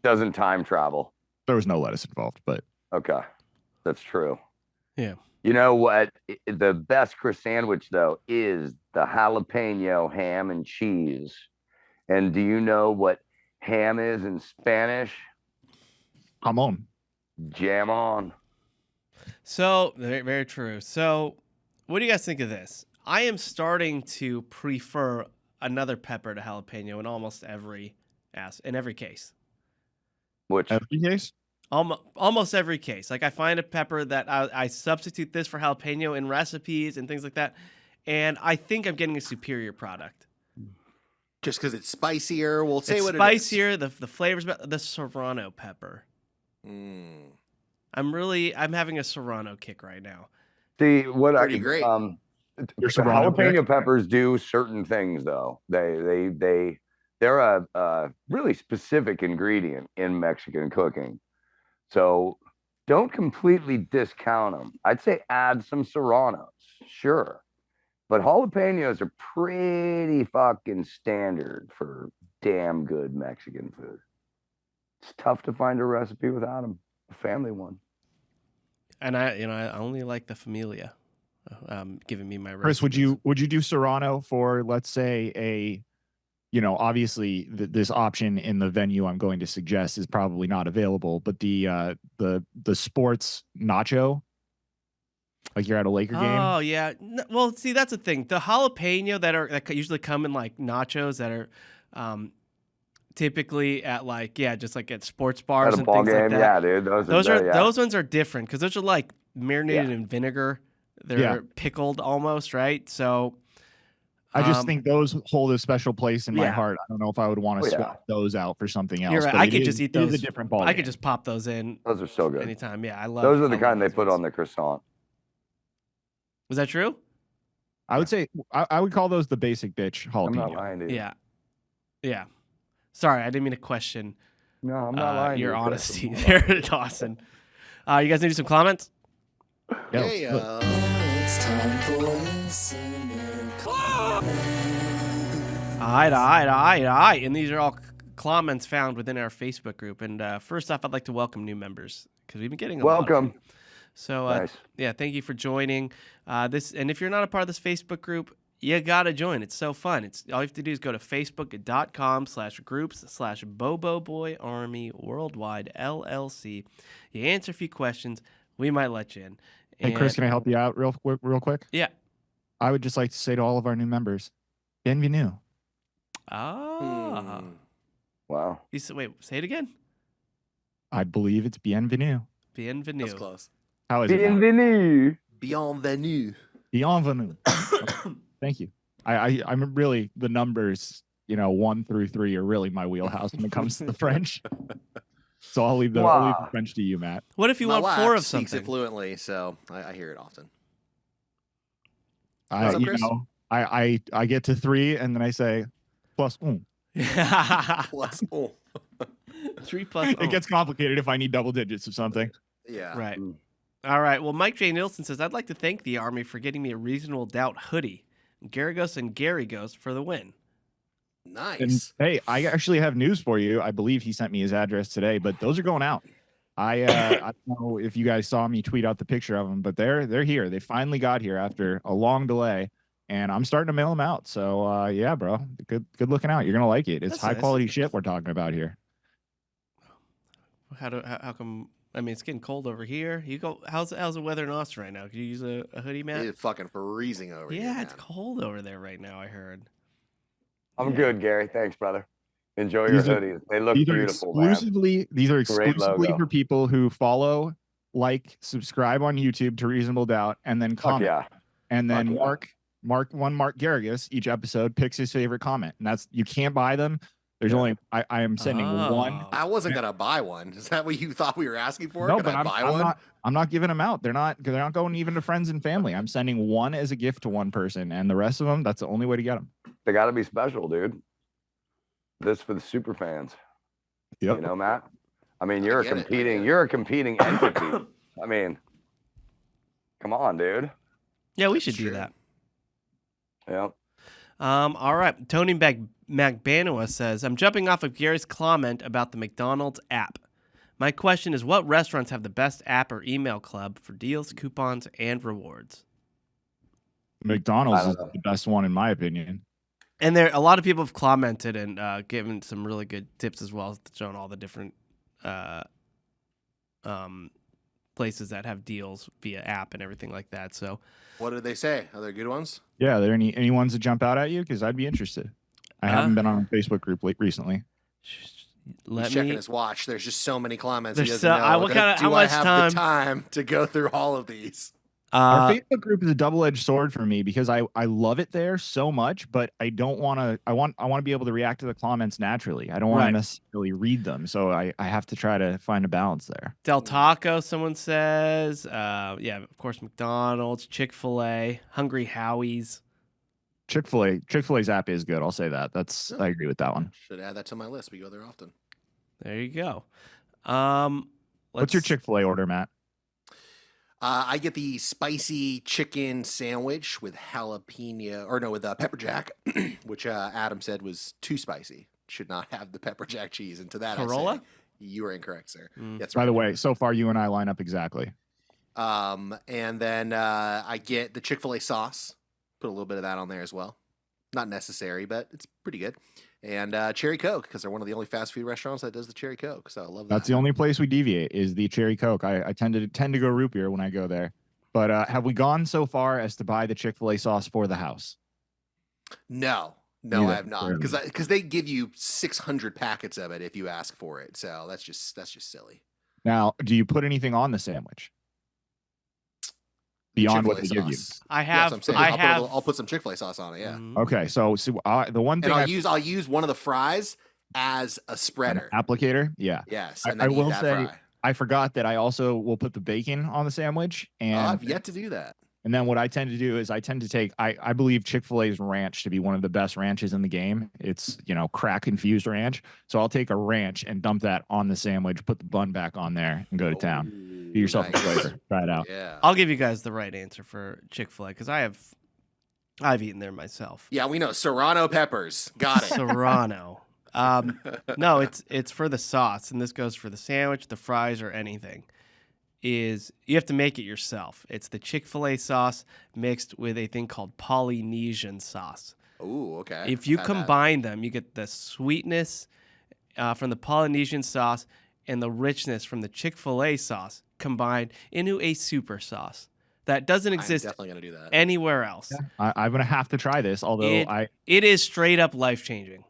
S3: Doesn't time travel.
S4: There was no lettuce involved, but
S3: Okay, that's true.
S2: Yeah.
S3: You know what? The best Chris sandwich, though, is the jalapeno ham and cheese. And do you know what ham is in Spanish?
S4: jamon.
S3: Jam on.
S2: So very, very true. So, what do you guys think of this? I am starting to prefer another pepper to jalapeno in almost every case.
S3: Which
S4: Every case?
S2: Almost every case. Like I find a pepper that I substitute this for jalapeno in recipes and things like that, and I think I'm getting a superior product.
S5: Just because it's spicier, we'll say
S2: It's
S5: what
S2: spicier. The flavors, the serrano pepper.
S5: it is.
S2: I'm having a serrano kick right now.
S3: see what
S5: Pretty great.
S4: Your serrano
S3: jalapeno peppers do certain things, though. They're a really specific ingredient in Mexican cooking. So don't completely discount them. I'd say add some serranos, sure. But jalapenos are pretty fucking standard for damn good Mexican food. It's tough to find a recipe without them, a family one.
S2: And I only like the familia. Giving me my
S4: Chris,
S2: recipes.
S4: would you do serrano for, let's say, obviously this option in the venue I'm going to suggest is probably not available, but the sports nacho, like you're at a Laker game.
S2: Oh yeah. Well, see, that's the thing. The jalapeno that usually come in like nachos that are typically at just like at sports bars
S3: At a
S2: and
S3: ball
S2: things
S3: game,
S2: like that.
S3: yeah, dude.
S2: Those ones are different because those are like marinated in vinegar. They're pickled almost, right? So
S4: I just think those hold a special place in my heart. I don't know if I would want to swap those out for something else.
S2: You're right.
S4: But
S2: I could just eat those.
S4: It is a different ball
S2: I could
S4: game.
S2: just pop those in
S3: Those are so good.
S2: anytime. Yeah, I love
S3: Those are the
S2: I
S3: kind
S2: love
S3: they put
S2: those
S3: on the croissant.
S2: Was that true?
S4: I would say I would call those the basic bitch
S3: I'm not
S4: jalapeno.
S3: lying to you.
S2: Yeah. Yeah. Sorry, I didn't mean to question
S3: No, I'm not lying to
S2: your
S3: you, Chris.
S2: honesty there, Dawson. You guys need to do some comments?
S4: Yeah,
S5: Hey,
S4: look.
S1: It's time for listener
S2: All right. And these are all comments found within our Facebook group. And first off, I'd like to welcome new members because we've been getting a lot of
S3: Welcome.
S2: them. So,
S3: Nice.
S2: yeah, thank you for joining this. And if you're not a part of this Facebook group, you got to join. It's so fun. All you have to do is go to facebook.com/groups/Bobo Army Worldwide LLC. You answer a few questions. We might let you in.
S4: Hey, Chris, can I help you out real quick?
S2: Yeah.
S4: I would just like to say to all of our new members, bienvenue.
S2: Ah.
S3: Wow.
S2: You said, wait, say it again.
S4: I believe it's bienvenue.
S2: Bienvenue.
S5: That's close.
S4: How is it? Matt?
S3: Bienvenue.
S5: Bienvenue.
S4: Bienvenue. Thank you. I'm really the numbers, 1 through 3 are really my wheelhouse when it comes to the French. So I'll leave the French to you, Matt.
S2: What if you
S5: My
S2: want 4
S5: wife
S2: of
S5: speaks
S2: something?
S5: it fluently, so I hear it often.
S4: I
S5: What's up, Chris?
S4: I get to 3 and then I say plus un.
S5: Plus, oh,
S2: 3 plus.
S4: It gets complicated if I need double digits of something.
S5: yeah.
S2: Right.
S3: Mm.
S2: All right. Well, Mike J. Nielsen says, I'd like to thank the Army for getting me a Reasonable Doubt hoodie. Garagos and Gary Ghost for the win.
S5: Nice.
S4: And hey, I actually have news for you. I believe he sent me his address today, but those are going out. I don't know if you guys saw me tweet out the picture of them, but they're here. They finally got here after a long delay, and I'm starting to mail them out. So yeah, bro, good looking out. You're gonna like it. It's
S2: That's
S4: high
S2: nice.
S4: quality shit we're talking about here.
S2: How come? I mean, it's getting cold over here. You go. How's the weather in Austin right now? Could you use a hoodie, Matt?
S5: It's fucking freezing over here.
S2: Yeah, it's
S5: man.
S2: cold over there right now. I heard.
S3: I'm
S2: Yeah.
S3: good, Gary. Thanks, brother. Enjoy your hoodies. They look beautiful, man.
S4: These are
S3: Great
S4: exclusively
S3: logo.
S4: for people who follow, subscribe on YouTube to Reasonable Doubt, and then
S3: Fuck
S4: comment.
S3: yeah.
S4: And then
S3: Fuck yeah.
S4: Mark Garrigus each episode picks his favorite comment, and that's you can't buy them. There's only I am sending one.
S5: I wasn't gonna buy one. Is that what you thought we were asking for?
S4: No,
S5: Could
S4: but
S5: I buy one?
S4: I'm not giving them out. They're not going even to friends and family. I'm sending one as a gift to one person, and the rest of them, that's the only way to get them.
S3: They got to be special, dude. This for the super fans.
S4: Yep.
S3: You know, Matt? I mean,
S5: I
S3: you're
S5: get it, I get it.
S3: you're a competing entity. I mean, come on, dude.
S2: Yeah, we
S5: That's
S2: should do
S5: true.
S2: that.
S3: Yep.
S2: All right. Tony McBanoa says, I'm jumping off of Gary's comment about the McDonald's app. My question is, what restaurants have the best app or email club for deals, coupons, and rewards?
S4: McDonald's
S3: I
S4: is
S3: don't know.
S4: the best one in my opinion.
S2: And there, a lot of people have commented and given some really good tips as well, showing all the different places that have deals via app and everything like that. So,
S5: What did they say? Are there good ones?
S4: Yeah, are there any ones that jump out at you? Because I'd be interested. I haven't been on a Facebook group recently.
S2: let
S5: He's checking
S2: me.
S5: his watch. There's just so many comments.
S2: There's
S5: He doesn't
S2: so-
S5: know.
S2: I- what kind of-
S5: Do
S2: how
S5: I
S2: much
S5: have
S2: time?
S5: the time to go through all of these?
S4: Our Facebook group is a double-edged sword for me because I love it there so much, but I don't want to. I want to be able to react to the comments naturally. I don't want
S2: Right.
S4: to necessarily read them, so I have to try to find a balance there.
S2: Del Taco, someone says. Yeah, of course, McDonald's, Chick-fil-A, Hungry Howie's.
S4: Chick-fil-A's app is good. I'll say that. I agree with that one.
S5: Should add that to my list. We go there often.
S2: There you go.
S4: What's your Chick-fil-A order, Matt?
S5: I get the spicy chicken sandwich with with pepper jack, which Adam said was too spicy. Should not have the pepper jack cheese. And to that,
S2: Corolla?
S5: I say, you are incorrect, sir.
S2: Mm.
S5: That's
S4: By
S5: right.
S4: the way, so far you and I line up exactly.
S5: And then I get the Chick-fil-A sauce. Put a little bit of that on there as well. Not necessary, but it's pretty good. And Cherry Coke, because they're one of the only fast food restaurants that does the Cherry Coke. So I love that.
S4: That's the only place we deviate is the Cherry Coke. I tend to go root beer when I go there. But have we gone so far as to buy the Chick-fil-A sauce for the house?
S5: No,
S4: Neither.
S5: I have not. Because they give you 600 packets of it if you ask for it. So that's just silly.
S4: Now, do you put anything on the sandwich beyond what they
S5: Chick-fil-A
S4: give you?
S5: sauce.
S2: I
S5: Yeah,
S2: have.
S5: that's what I'm
S2: I
S5: saying.
S2: have.
S5: I'll put some Chick-fil-A sauce on it. Yeah.
S2: Mm.
S4: Okay, so the one thing
S5: And I'll use one of the fries as a spreader.
S4: applicator, yeah.
S5: Yes.
S4: I
S5: And then eat
S4: will
S5: that
S4: say
S5: fry.
S4: I forgot that I also will put the bacon on the sandwich,
S5: Oh,
S4: and
S5: I've yet to do that.
S4: and then what I tend to do is I tend to take I believe Chick-fil-A's ranch to be one of the best ranches in the game. It's crack infused ranch, so I'll take a ranch and dump that on the sandwich, put the bun back on there, and go to town.
S5: Ooh,
S4: Do yourself a
S5: nice.
S4: flavor. Try it out.
S5: Yeah.
S2: I'll give you guys the right answer for Chick-fil-A because I've eaten there myself.
S5: Yeah, we know Serrano peppers. Got it.
S2: Serrano. No, it's for the sauce, and this goes for the sandwich, the fries, or anything. Is you have to make it yourself. It's the Chick-fil-A sauce mixed with a thing called Polynesian sauce.
S5: Ooh, okay.
S2: If you
S5: Had that.
S2: combine them, you get the sweetness from the Polynesian sauce and the richness from the Chick-fil-A sauce combined into a super sauce. that doesn't
S5: I'm
S2: exist
S5: definitely gonna do that.
S2: anywhere else.
S4: I'm gonna have to try this. Although
S2: It is straight up life changing.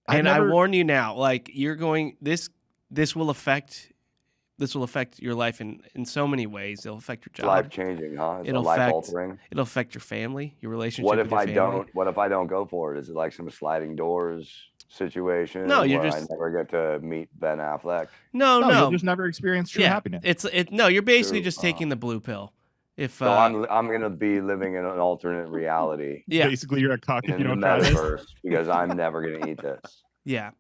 S2: And I warn you now, like you're going this will affect your life in so many ways. It'll affect your job.
S3: Life changing, huh? Is it
S2: It'll
S3: life
S2: affect
S3: altering?
S2: It'll affect your family, your relationship.
S3: What
S2: with
S3: if
S2: your
S3: I
S2: family.
S3: don't? What if I don't go for it? Is it like some sliding doors situation?
S2: No, you're
S3: where
S2: just-
S3: I never get to meet Ben Affleck.
S2: No.
S4: you'll just never experience true happiness.
S2: No, you're basically
S3: True.
S2: just taking the blue pill. If
S3: So I'm gonna be living in an alternate reality
S2: yeah,
S4: Basically, you're a cuck if
S3: in
S4: you
S3: the
S4: don't try this.
S3: metaverse because I'm never gonna eat this.
S2: yeah.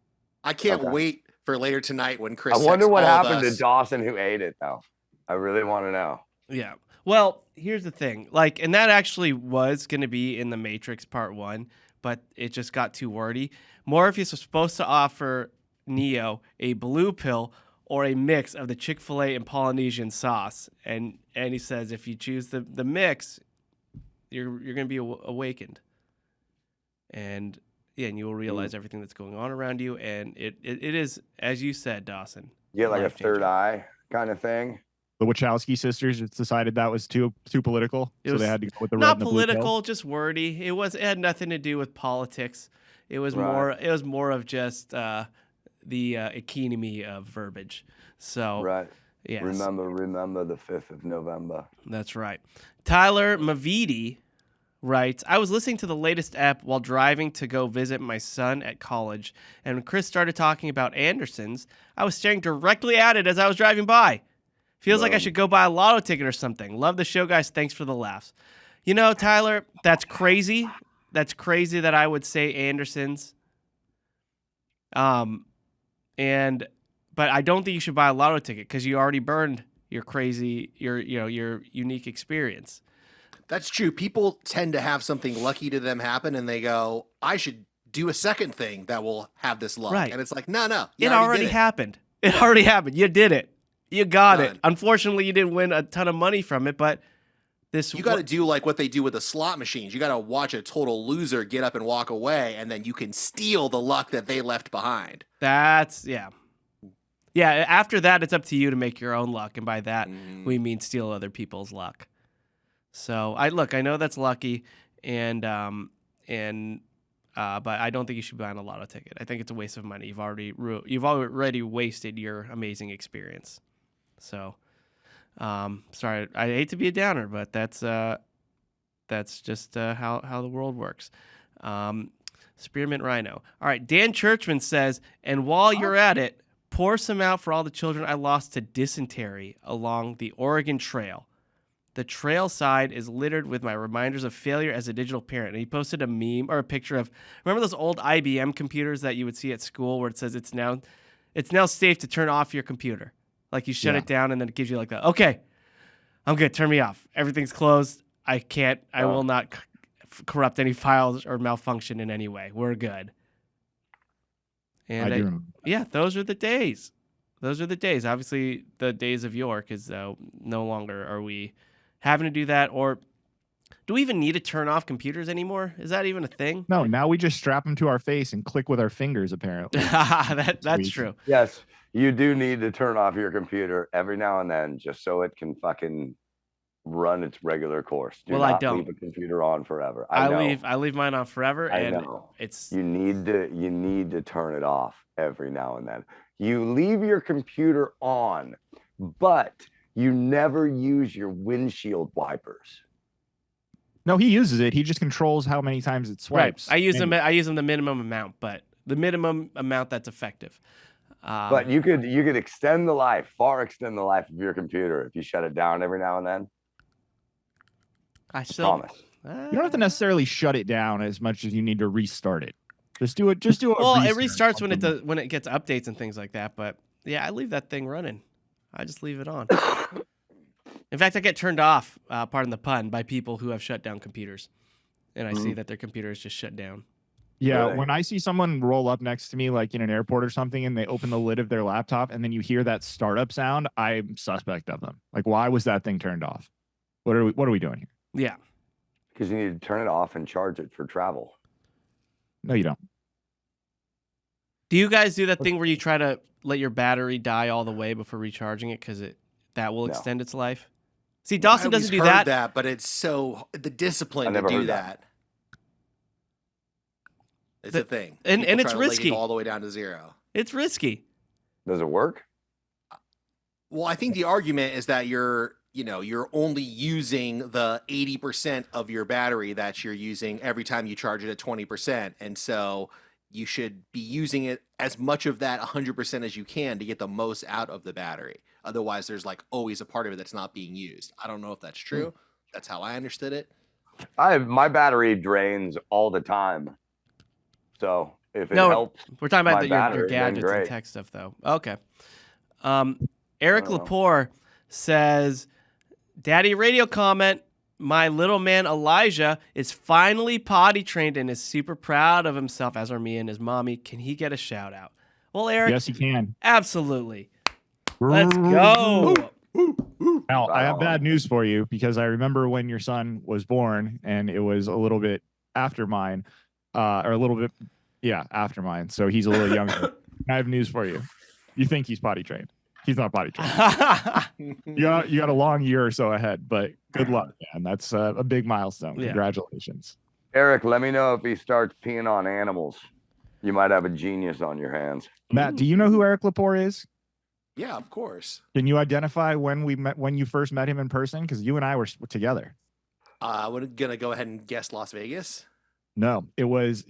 S5: I can't
S3: Okay.
S5: wait for later tonight when Chris.
S3: I wonder
S5: texts
S3: what
S5: all of
S3: happened
S5: us.
S3: to Dawson who ate it though. I really want to know.
S2: Yeah. Well, here's the thing. Like, and that actually was going to be in the Matrix Part 1, but it just got too wordy. Morpheus was supposed to offer Neo a blue pill or a mix of the Chick-fil-A and Polynesian sauce. And he says if you choose the mix, you're going to be awakened. And yeah, and you will realize everything that's going on around you. And it is, as you said, Dawson.
S3: You get like a
S2: life-changing.
S3: third eye kind of thing.
S4: The Wachowski sisters just decided that was too political,
S2: It
S4: so
S2: was
S4: they had to go with the red
S2: Not
S4: and the blue pill.
S2: political, just wordy. It had nothing to do with politics. It was
S3: Right.
S2: more of just the economy of verbiage. So
S3: Right.
S2: yes,
S3: Remember the 5th of November.
S2: that's right. Tyler Mavidi writes, I was listening to the latest ep while driving to go visit my son at college, and when Chris started talking about Andersons, I was staring directly at it as I was driving by. Feels like I should go buy a lotto ticket or something. Love the show, guys. Thanks for the laughs. You know, Tyler, that's crazy. That's crazy that I would say Andersons. But I don't think you should buy a lotto ticket because you already burned your unique experience.
S5: That's true. People tend to have something lucky to them happen, and they go, "I should do a second thing that will have this luck."
S2: Right.
S5: And it's like, no,
S2: It already happened. It already happened. You did it. You got it.
S5: Done.
S2: Unfortunately, you didn't win a ton of money from it, but this
S5: You got to do like what they do with the slot machines. You got to watch a total loser get up and walk away, and then you can steal the luck that they left behind.
S2: That's yeah. After that, it's up to you to make your own luck, and by that we mean steal other people's luck. So I know that's lucky, but I don't think you should buy a lotto ticket. I think it's a waste of money. You've already wasted your amazing experience. So, sorry, I hate to be a downer, but that's just how the world works. Spearmint Rhino. All right, Dan Churchman says, and while you're at it, pour some out for all the children I lost to dysentery along the Oregon Trail. The trail side is littered with my reminders of failure as a digital parent. And he posted a meme or a picture of, remember those old IBM computers that you would see at school where it says it's now safe to turn off your computer. Like you shut it down and then it gives you like that. Okay, I'm good. Turn me off. Everything's closed. I will not corrupt any files or malfunction in any way. We're good. And
S4: I do remember.
S2: yeah, those are the days. Those are the days. Obviously, the days of yore, because no longer are we having to do that. Or do we even need to turn off computers anymore? Is that even a thing?
S4: No, now we just strap them to our face and click with our fingers, apparently.
S2: That's
S4: Sweet.
S2: true.
S3: Yes, you do need to turn off your computer every now and then just so it can fucking run its regular course. Do
S2: Well, I
S3: not
S2: don't.
S3: leave a computer on forever. I know.
S2: I leave mine on forever,
S3: I
S2: and
S3: know.
S2: it's
S3: You need to turn it off every now and then. You leave your computer on, but you never use your windshield wipers.
S4: No, he uses it. He just controls how many times it swipes.
S2: right. I use them the minimum amount, but the minimum amount that's effective.
S3: But you could extend the life, far extend the life of your computer if you shut it down every now and then.
S2: I still
S3: Promise.
S4: You don't have to necessarily shut it down as much as you need to restart it. Just do it.
S2: Well, it restarts when it gets updates and things like that. But yeah, I leave that thing running. I just leave it on. In fact, I get turned off, pardon the pun, by people who have shut down computers, and I see that their computer is just shut down.
S4: Yeah,
S3: Really?
S4: when I see someone roll up next to me, like in an airport or something, and they open the lid of their laptop, and then you hear that startup sound, I'm suspect of them. Like, why was that thing turned off? What are we doing here?
S2: Yeah.
S3: Because you need to turn it off and charge it for travel.
S4: No, you don't.
S2: Do you guys do that thing where you try to let your battery die all the way before recharging it because that will
S3: No.
S2: extend its life? See, Dawson
S5: I always
S2: doesn't do
S5: heard
S2: that.
S5: but it's so the discipline to
S3: never
S5: do
S3: heard
S5: that. It's a thing.
S2: and
S5: People
S2: it's
S5: try to
S2: risky.
S5: go all the way down to 0.
S2: It's risky.
S3: Does it work?
S5: Well, I think the argument is that you're only using the 80% of your battery that you're using every time you charge it at 20%. And so you should be using it as much of that 100% as you can to get the most out of the battery. Otherwise, there's like always a part of it that's not being used. I don't know if that's true. That's how I understood it.
S3: My battery drains all the time. So if it helps,
S2: we're talking about
S3: my
S2: your
S3: battery, then
S2: gadgets and
S3: great.
S2: tech stuff, though. Okay. Eric
S3: Oh.
S2: Lepore says, Daddy radio comment, my little man Elijah is finally potty trained and is super proud of himself, as are me and his mommy. Can he get a shout out? Well, Eric,
S4: Yes, you can.
S2: absolutely. Let's go.
S4: Now, I have
S3: Wow.
S4: bad news for you because I remember when your son was born and it was a little bit after mine, or a little bit, after mine. So he's a little younger. I have news for you. You think he's potty trained. He's not potty trained. You got a long year or so ahead, but good luck, man. That's a big milestone.
S2: Yeah.
S4: Congratulations.
S3: Eric, let me know if he starts peeing on animals. You might have a genius on your hands.
S4: Matt, do you know who Eric Lepore is?
S5: Yeah, of course.
S4: Can you identify when you first met him in person? Because you and I were together.
S5: We're gonna go ahead and guess Las Vegas.
S4: No, it was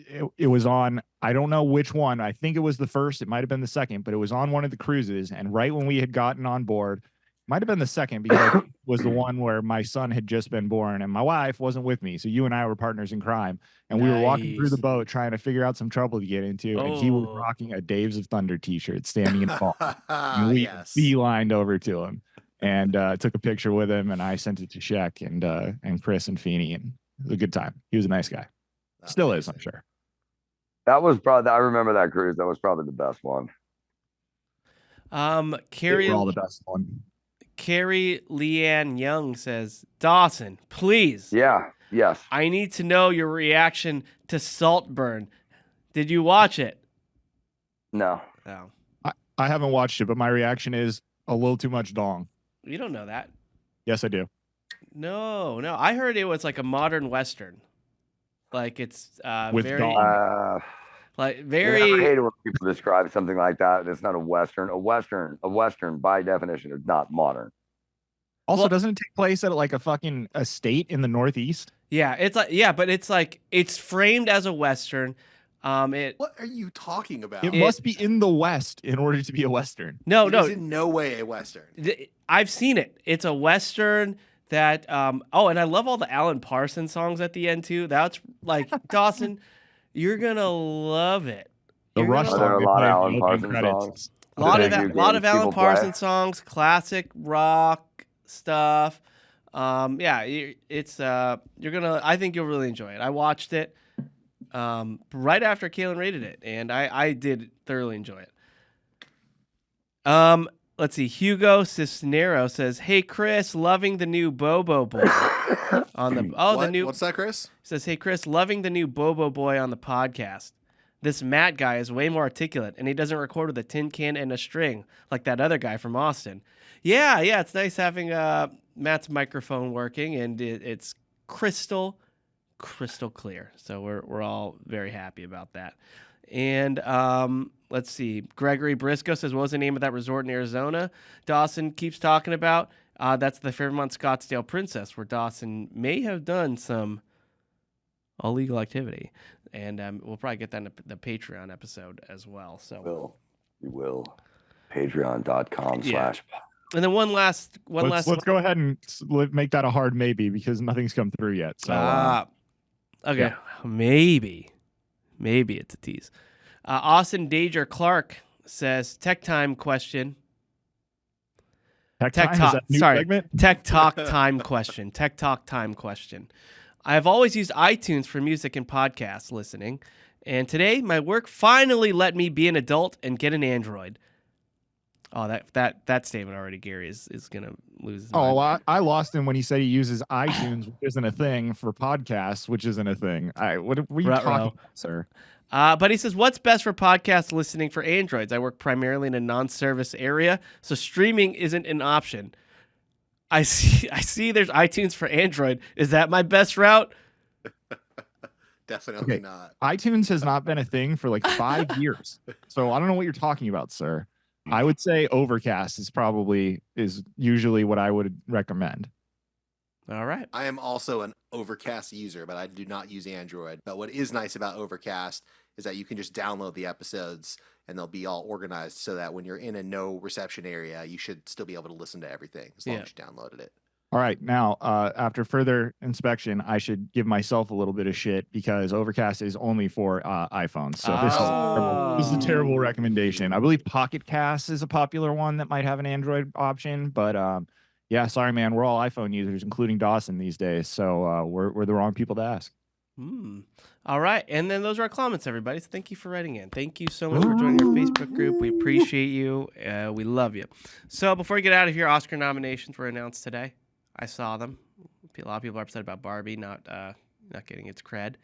S4: on, I don't know which one. I think it was the first. It might have been the second, but it was on one of the cruises. And right when we had gotten on board, might have been the second because I think it was the one where my son had just been born and my wife wasn't with me. So you and I were partners in crime. And we were walking through the
S2: Nice.
S4: boat trying to figure out some trouble to get into. And he was
S2: Oh.
S4: rocking a Daves of Thunder t-shirt standing in the ball. And we
S5: Yes.
S4: beelined over to him and took a picture with him. And I sent it to Shek and Chris and Feeney. And it was a good time. He was a nice guy. Still is, I'm sure.
S3: That was probably, I remember that cruise. That was probably the best one.
S2: Carrie
S4: We're all the best one.
S2: Carrie Leanne Young says, Dawson, please.
S3: Yeah. Yes.
S2: I need to know your reaction to Saltburn. Did you watch it?
S3: No.
S2: No.
S4: I haven't watched it, but my reaction is a little too much dong.
S2: You don't know that.
S4: Yes, I do.
S2: No. I heard it was like a modern Western. Like it's
S4: With
S2: very,
S4: dong.
S2: like
S3: I
S2: very.
S3: hate it when people describe something like that. It's not a Western. A Western by definition is not modern.
S4: Also,
S2: Well-
S4: doesn't it take place at like a fucking estate in the Northeast?
S2: Yeah, it's like but it's like it's framed as a Western.
S5: What are you talking about?
S4: It must be in the West in order to be a Western.
S2: No,
S5: It
S2: no.
S5: is in no way a Western.
S2: I've seen it. It's a Western that and I love all the Alan Parsons songs at the end too. That's like Dawson, you're gonna love it.
S4: The
S2: You're
S4: Rush
S2: gonna
S3: Are there
S4: song
S3: a
S4: they
S3: lot of
S4: play in
S3: Alan
S4: the opening
S3: Parsons
S4: credits.
S3: songs?
S2: A lot of
S3: Video
S2: lot of
S3: games
S2: Alan
S3: people play?
S2: Parsons songs, classic rock stuff. It's you're gonna. I think you'll really enjoy it. I watched it right after Kalen rated it, and I did thoroughly enjoy it. Let's see. Hugo Cisnero says, "Hey Chris, loving the new Bobo Boy on the the new."
S5: What's that, Chris?
S2: Says, "Hey Chris, loving the new Bobo Boy on the podcast. This Matt guy is way more articulate, and he doesn't record with a tin can and a string like that other guy from Austin. Yeah, it's nice having Matt's microphone working, and it's crystal clear. So we're all very happy about that. And let's see. Gregory Briscoe says, what was the name of that resort in Arizona Dawson keeps talking about? That's the Fairmont Scottsdale Princess, where Dawson may have done some illegal activity. And we'll probably get that in the Patreon episode as well. So
S3: You will. Patreon.com/
S2: Yeah. And then one last
S4: Let's go ahead and make that a hard maybe because nothing's come through yet. So
S2: okay,
S4: yeah.
S2: maybe it's a tease. Austin Dager Clark says, Tech Time question.
S4: Tech
S2: Tech
S4: Time, is
S2: Talk.
S4: that a new
S2: Sorry,
S4: segment?
S2: Tech Talk time question. Tech Talk time question. I have always used iTunes for music and podcast listening, and today my work finally let me be an adult and get an Android. Oh, that statement already, Gary, is gonna lose his mind.
S4: Oh, I lost him when he said he uses iTunes, which isn't a thing, for podcasts, which isn't a thing. What were you
S2: Ruh-roh.
S4: talking about, sir?
S2: But he says, what's best for podcast listening for Androids? I work primarily in a non-service area, so streaming isn't an option. I see there's iTunes for Android. Is that my best route?
S5: Definitely
S4: Okay.
S5: not.
S4: iTunes has not been a thing for like 5 years. So I don't know what you're talking about, sir. I would say Overcast is usually what I would recommend.
S2: All right.
S5: I am also an Overcast user, but I do not use Android. But what is nice about Overcast is that you can just download the episodes and they'll be all organized so that when you're in a no reception area, you should still be able to listen to everything as long as you downloaded it.
S4: All right. Now, after further inspection, I should give myself a little bit of shit because Overcast is only for iPhones. So this is a terrible recommendation. I believe Pocket Cast is a popular one that might have an Android option, but yeah, sorry, man. We're all iPhone users, including Dawson these days. So we're the wrong people to ask.
S2: All right. And then those are our comments, everybody. So thank you for writing in. Thank you so much for joining our Facebook group. We appreciate you. We love you. So before we get out of here, Oscar nominations were announced today. I saw them. A lot of people are upset about Barbie not getting its cred.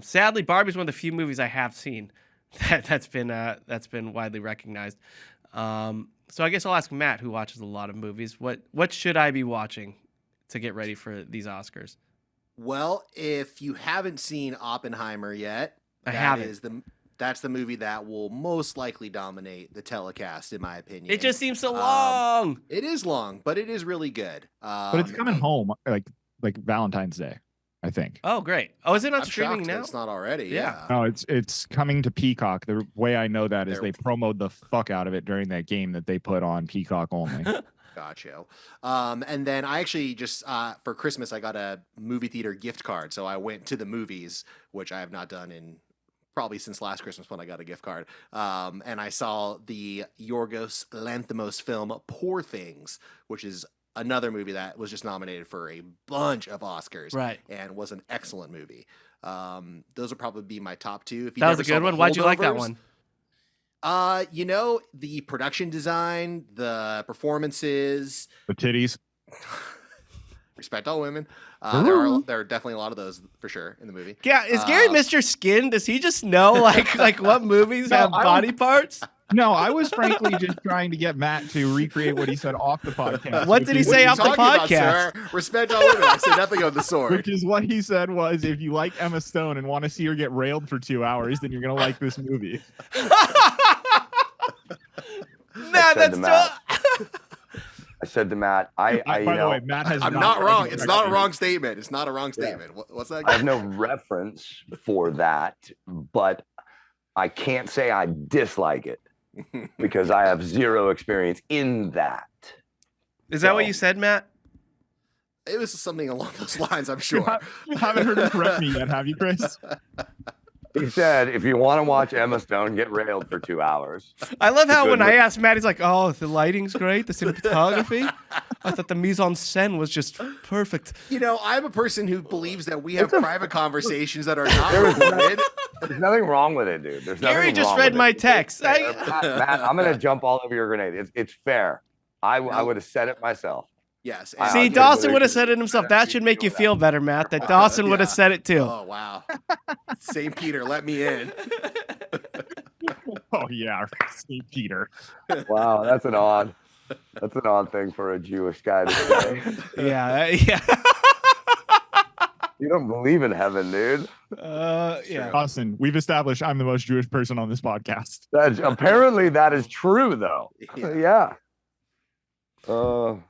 S2: Sadly, Barbie's one of the few movies I have seen that's been widely recognized. So I guess I'll ask Matt, who watches a lot of movies, what should I be watching to get ready for these Oscars?
S5: Well, if you haven't seen Oppenheimer yet, that's the movie that will most likely dominate the telecast, in my opinion.
S2: It just seems so long.
S5: It is long, but it is really good.
S4: But it's coming home like Valentine's Day, I think.
S2: Oh, great. Oh, is it on
S5: I'm
S2: streaming
S5: shocked
S2: now?
S5: it's not already.
S2: Yeah.
S5: Yeah.
S4: No, it's coming to Peacock. The way I know that is they promoted the fuck out of it during that game that they put on Peacock only.
S5: Gotcha. And then I actually just for Christmas I got a movie theater gift card, so I went to the movies, which I have not done in probably since last Christmas when I got a gift card. And I saw the Yorgos Lanthimos film Poor Things, which is another movie that was just nominated for a bunch of Oscars,
S2: right?
S5: And was an excellent movie. Those would probably be my top two. If you
S2: that was a good one. Why'd you like that one?
S5: The production design, the performances,
S4: the titties.
S5: Respect all women. There are definitely a lot of those for sure in the movie.
S2: Yeah, is Gary Mr. Skin? Does he just know like what movies have body parts?
S4: No, I was frankly just trying to get Matt to recreate what he said off the podcast.
S2: What did he say off the podcast?
S5: About, Respect all women. I said nothing on the sword.
S4: Which is what he said was, if you like Emma Stone and want to see her get railed for 2 hours, then you're gonna like this movie.
S2: Nah, that's
S3: I said to Matt, by
S4: the way, Matt has.
S5: I'm not wrong. It's not a wrong statement. It's not a wrong statement. Yeah. What's that?
S3: I have no reference for that, but I can't say I dislike it because I have zero experience in that.
S2: Is that what you said, Matt?
S5: It was something along those lines, I'm sure.
S4: You haven't heard him correct me yet, have you, Chris?
S3: He said, if you want to watch Emma Stone get railed for 2 hours.
S2: I love how when I asked Matt, he's like, oh, the lighting's great, the cinematography. I thought the mise en scène was just perfect.
S5: You know, I'm a person who believes that we have private conversations that are not recorded.
S3: There's nothing wrong with it, dude. There's
S2: Gary just read my text.
S3: Matt, I'm going to jump all over your grenade. It's fair. I would have said it myself.
S5: Yes.
S2: See, Dawson would have said it himself. That should make you feel better, Matt, that Dawson would have said it too.
S5: Oh, wow. St. Peter, let me in.
S4: Oh, yeah, St. Peter.
S3: Wow, that's an odd thing for a Jewish guy to say.
S2: Yeah.
S3: You don't believe in heaven, dude.
S2: Yeah.
S4: Dawson, we've established I'm the most Jewish person on this podcast.
S3: Apparently that is true, though. Yeah.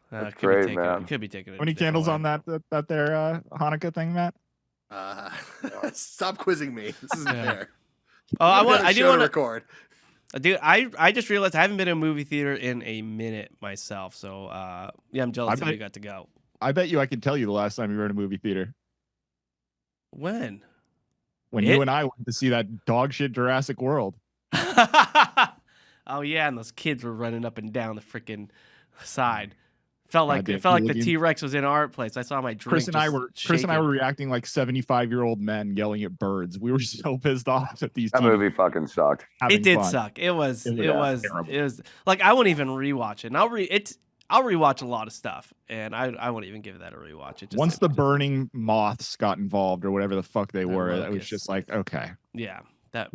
S3: That's great, man.
S2: Could be taken.
S4: How many candles on that there Hanukkah thing, Matt?
S5: Stop quizzing me. This isn't fair.
S2: Oh, I do want to
S5: record.
S2: Dude, I just realized I haven't been in a movie theater in a minute myself. So yeah, I'm jealous that you got to go.
S4: I bet you I could tell you the last time you were in a movie theater.
S2: When
S4: you and I went to see that dog shit Jurassic World.
S2: Oh yeah, and those kids were running up and down the freaking side. Felt like the T-Rex was in our place. I saw my drink. Chris and I were reacting like
S4: 75-year-old men yelling at birds. We were so pissed off at these.
S3: That movie fucking sucked.
S2: It did suck. It was like I won't even rewatch it. And I'll rewatch a lot of stuff, and I won't even give that a rewatch.
S4: Once the burning moths got involved or whatever the fuck they were, it was just like, okay.
S2: Yeah. That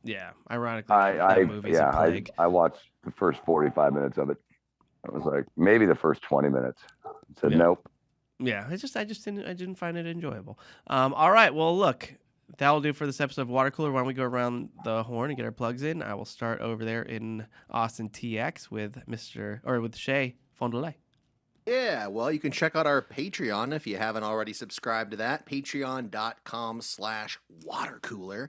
S2: yeah. Ironically,
S3: I watched the first 45 minutes of it. It was like maybe the first 20 minutes. Said
S2: Yeah.
S3: nope.
S2: Yeah, I just didn't find it enjoyable. All right, well, look, that will do for this episode of Watercooler. Why don't we go around the horn and get our plugs in? I will start over there in Austin TX with with Shay Fondelay.
S5: Yeah, well, you can check out our Patreon if you haven't already subscribed to that. Patreon.com/watercooler.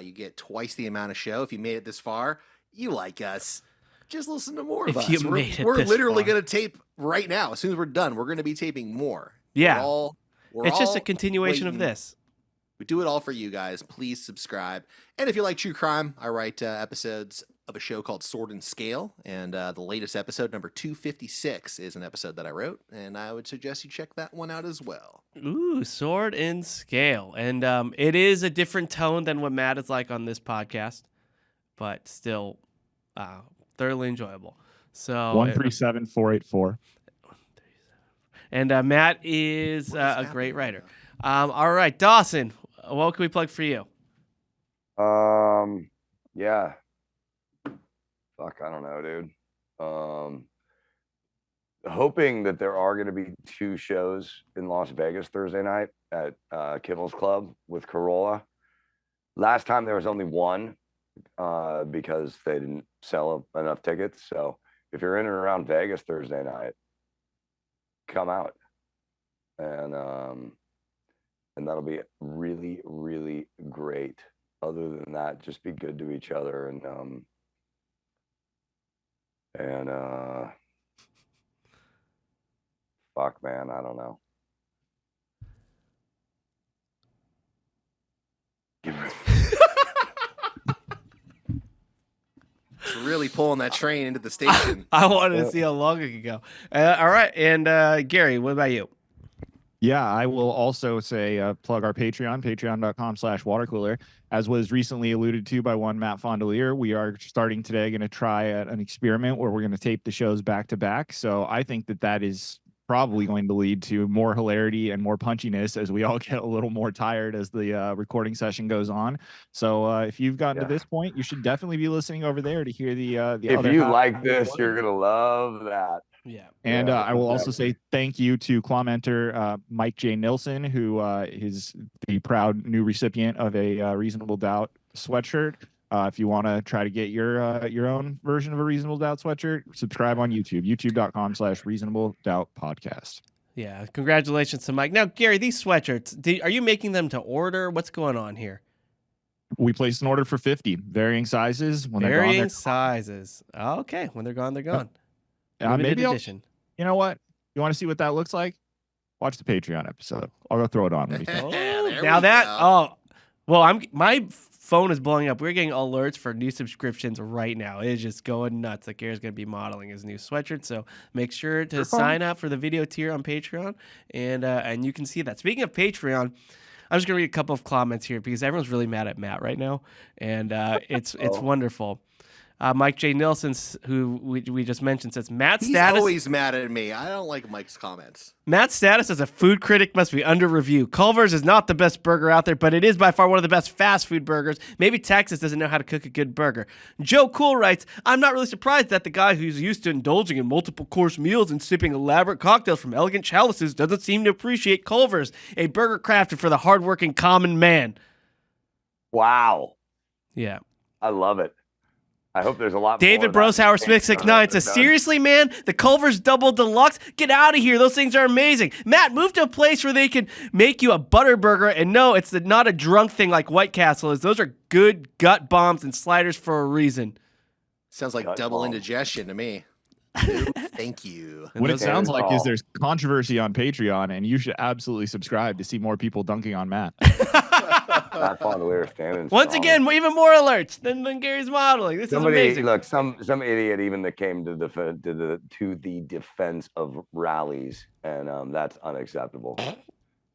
S5: You get twice the amount of show. If you made it this far, you like us. Just listen to more of
S2: If
S5: us.
S2: you made it
S5: We're
S2: this
S5: literally
S2: far.
S5: going to tape right now. As soon as we're done, we're going to be taping more.
S2: Yeah.
S5: We're
S2: It's just a
S5: all
S2: continuation of
S5: waiting.
S2: this.
S5: We do it all for you guys. Please subscribe. And if you like true crime, I write episodes of a show called Sword and Scale. And the latest episode, number 256, is an episode that I wrote. And I would suggest you check that one out as well.
S2: Ooh, Sword and Scale. And it is a different tone than what Matt is like on this podcast, but still thoroughly enjoyable. So
S4: 137484.
S2: And Matt is a
S5: happening
S2: great
S5: right
S2: writer. All right, Dawson, what can we plug for you?
S3: Yeah. Fuck, I don't know, dude. Hoping that there are going to be 2 shows in Las Vegas Thursday night at Kibbles Club with Corolla. Last time there was only one because they didn't sell enough tickets. So if you're in and around Vegas Thursday night, come out. And that'll be really, really great. Other than that, just be good to each other and fuck, man, I don't know.
S5: It's really pulling that train into the station.
S2: I wanted to see how long it could go. All right, and Gary, what about you?
S4: Yeah, I will also say plug our Patreon, patreon.com/watercooler. As was recently alluded to by one Matt Fondelier, we are starting today going to try an experiment where we're going to tape the shows back to back. So I think that is probably going to lead to more hilarity and more punchiness as we all get a little more tired as the recording session goes on. So if you've gotten to this point, you should definitely be listening over there to hear the
S3: if
S4: other
S3: you
S4: half
S3: like
S4: of the
S3: this,
S4: recording.
S3: you're gonna love that.
S2: Yeah.
S4: And
S3: Yeah,
S4: I will also
S3: exactly.
S4: say thank you to commenter Mike J. Nilsson, who is the proud new recipient of a Reasonable Doubt sweatshirt. If you want to try to get your own version of a Reasonable Doubt sweatshirt, subscribe on YouTube, youtube.com/Reasonable Doubt Podcast.
S2: Yeah, congratulations to Mike. Now, Gary, these sweatshirts, are you making them to order? What's going on here?
S4: We placed an order for 50 varying sizes. When
S2: Varying
S4: they're gone,
S2: sizes. Okay, when they're gone, they're gone.
S4: they're
S2: Limited
S4: maybe
S2: edition.
S4: you know what? You want to see what that looks like? Watch the Patreon episode. I'll go throw it on. When you finish.
S5: There
S2: Now
S5: we
S2: that
S5: go.
S2: well, my phone is blowing up. We're getting alerts for new subscriptions right now. It is just going nuts. Like Gary's going to be modeling his new sweatshirt, so make sure to sign up for the video tier on Patreon, and you can see that. Speaking of Patreon, I'm just going to read a couple of comments here because everyone's really mad at Matt right now, and it's wonderful. Mike J. Nilsson, who we just mentioned, says Matt's
S5: He's
S2: status.
S5: always mad at me. I don't like Mike's comments.
S2: Matt's status as a food critic must be under review. Culver's is not the best burger out there, but it is by far one of the best fast food burgers. Maybe Texas doesn't know how to cook a good burger. Joe Cool writes, I'm not really surprised that the guy who's used to indulging in multiple course meals and sipping elaborate cocktails from elegant chalices doesn't seem to appreciate Culver's, a burger crafted for the hardworking common man.
S3: Wow,
S2: Yeah.
S3: I love it. I hope there's a lot.
S2: David
S3: more of that.
S2: Broshauer Smith 69 says, seriously, man, the Culver's Double Deluxe? Get out of here. Those things are amazing. Matt, move to a place where they can make you a butter burger. And no, it's not a drunk thing like White Castle is. Those are good gut bombs and sliders for a reason.
S5: Sounds like
S3: Gut
S5: double
S3: bomb.
S5: indigestion to me. No, thank you.
S2: And
S4: What it
S2: those-
S4: sounds like is
S3: call.
S4: there's controversy on Patreon, and you should absolutely subscribe to see more people dunking on Matt.
S3: Matt Fondelier standing
S2: Once
S3: strong.
S2: again, even more alerts than Gary's modeling. This
S3: Somebody
S2: is amazing.
S3: look, some idiot even that came to the defense of rallies, and that's unacceptable.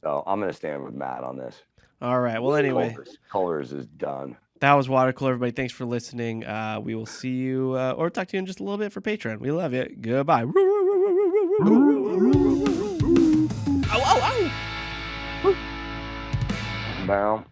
S3: So I'm gonna stand with Matt on this.
S2: All right. Well, anyway,
S3: Colors is done.
S2: that was Watercooler. Everybody, thanks for listening. We will see you or talk to you in just a little bit for Patreon. We love you. Goodbye. Ow, ow, ow.
S3: Bow.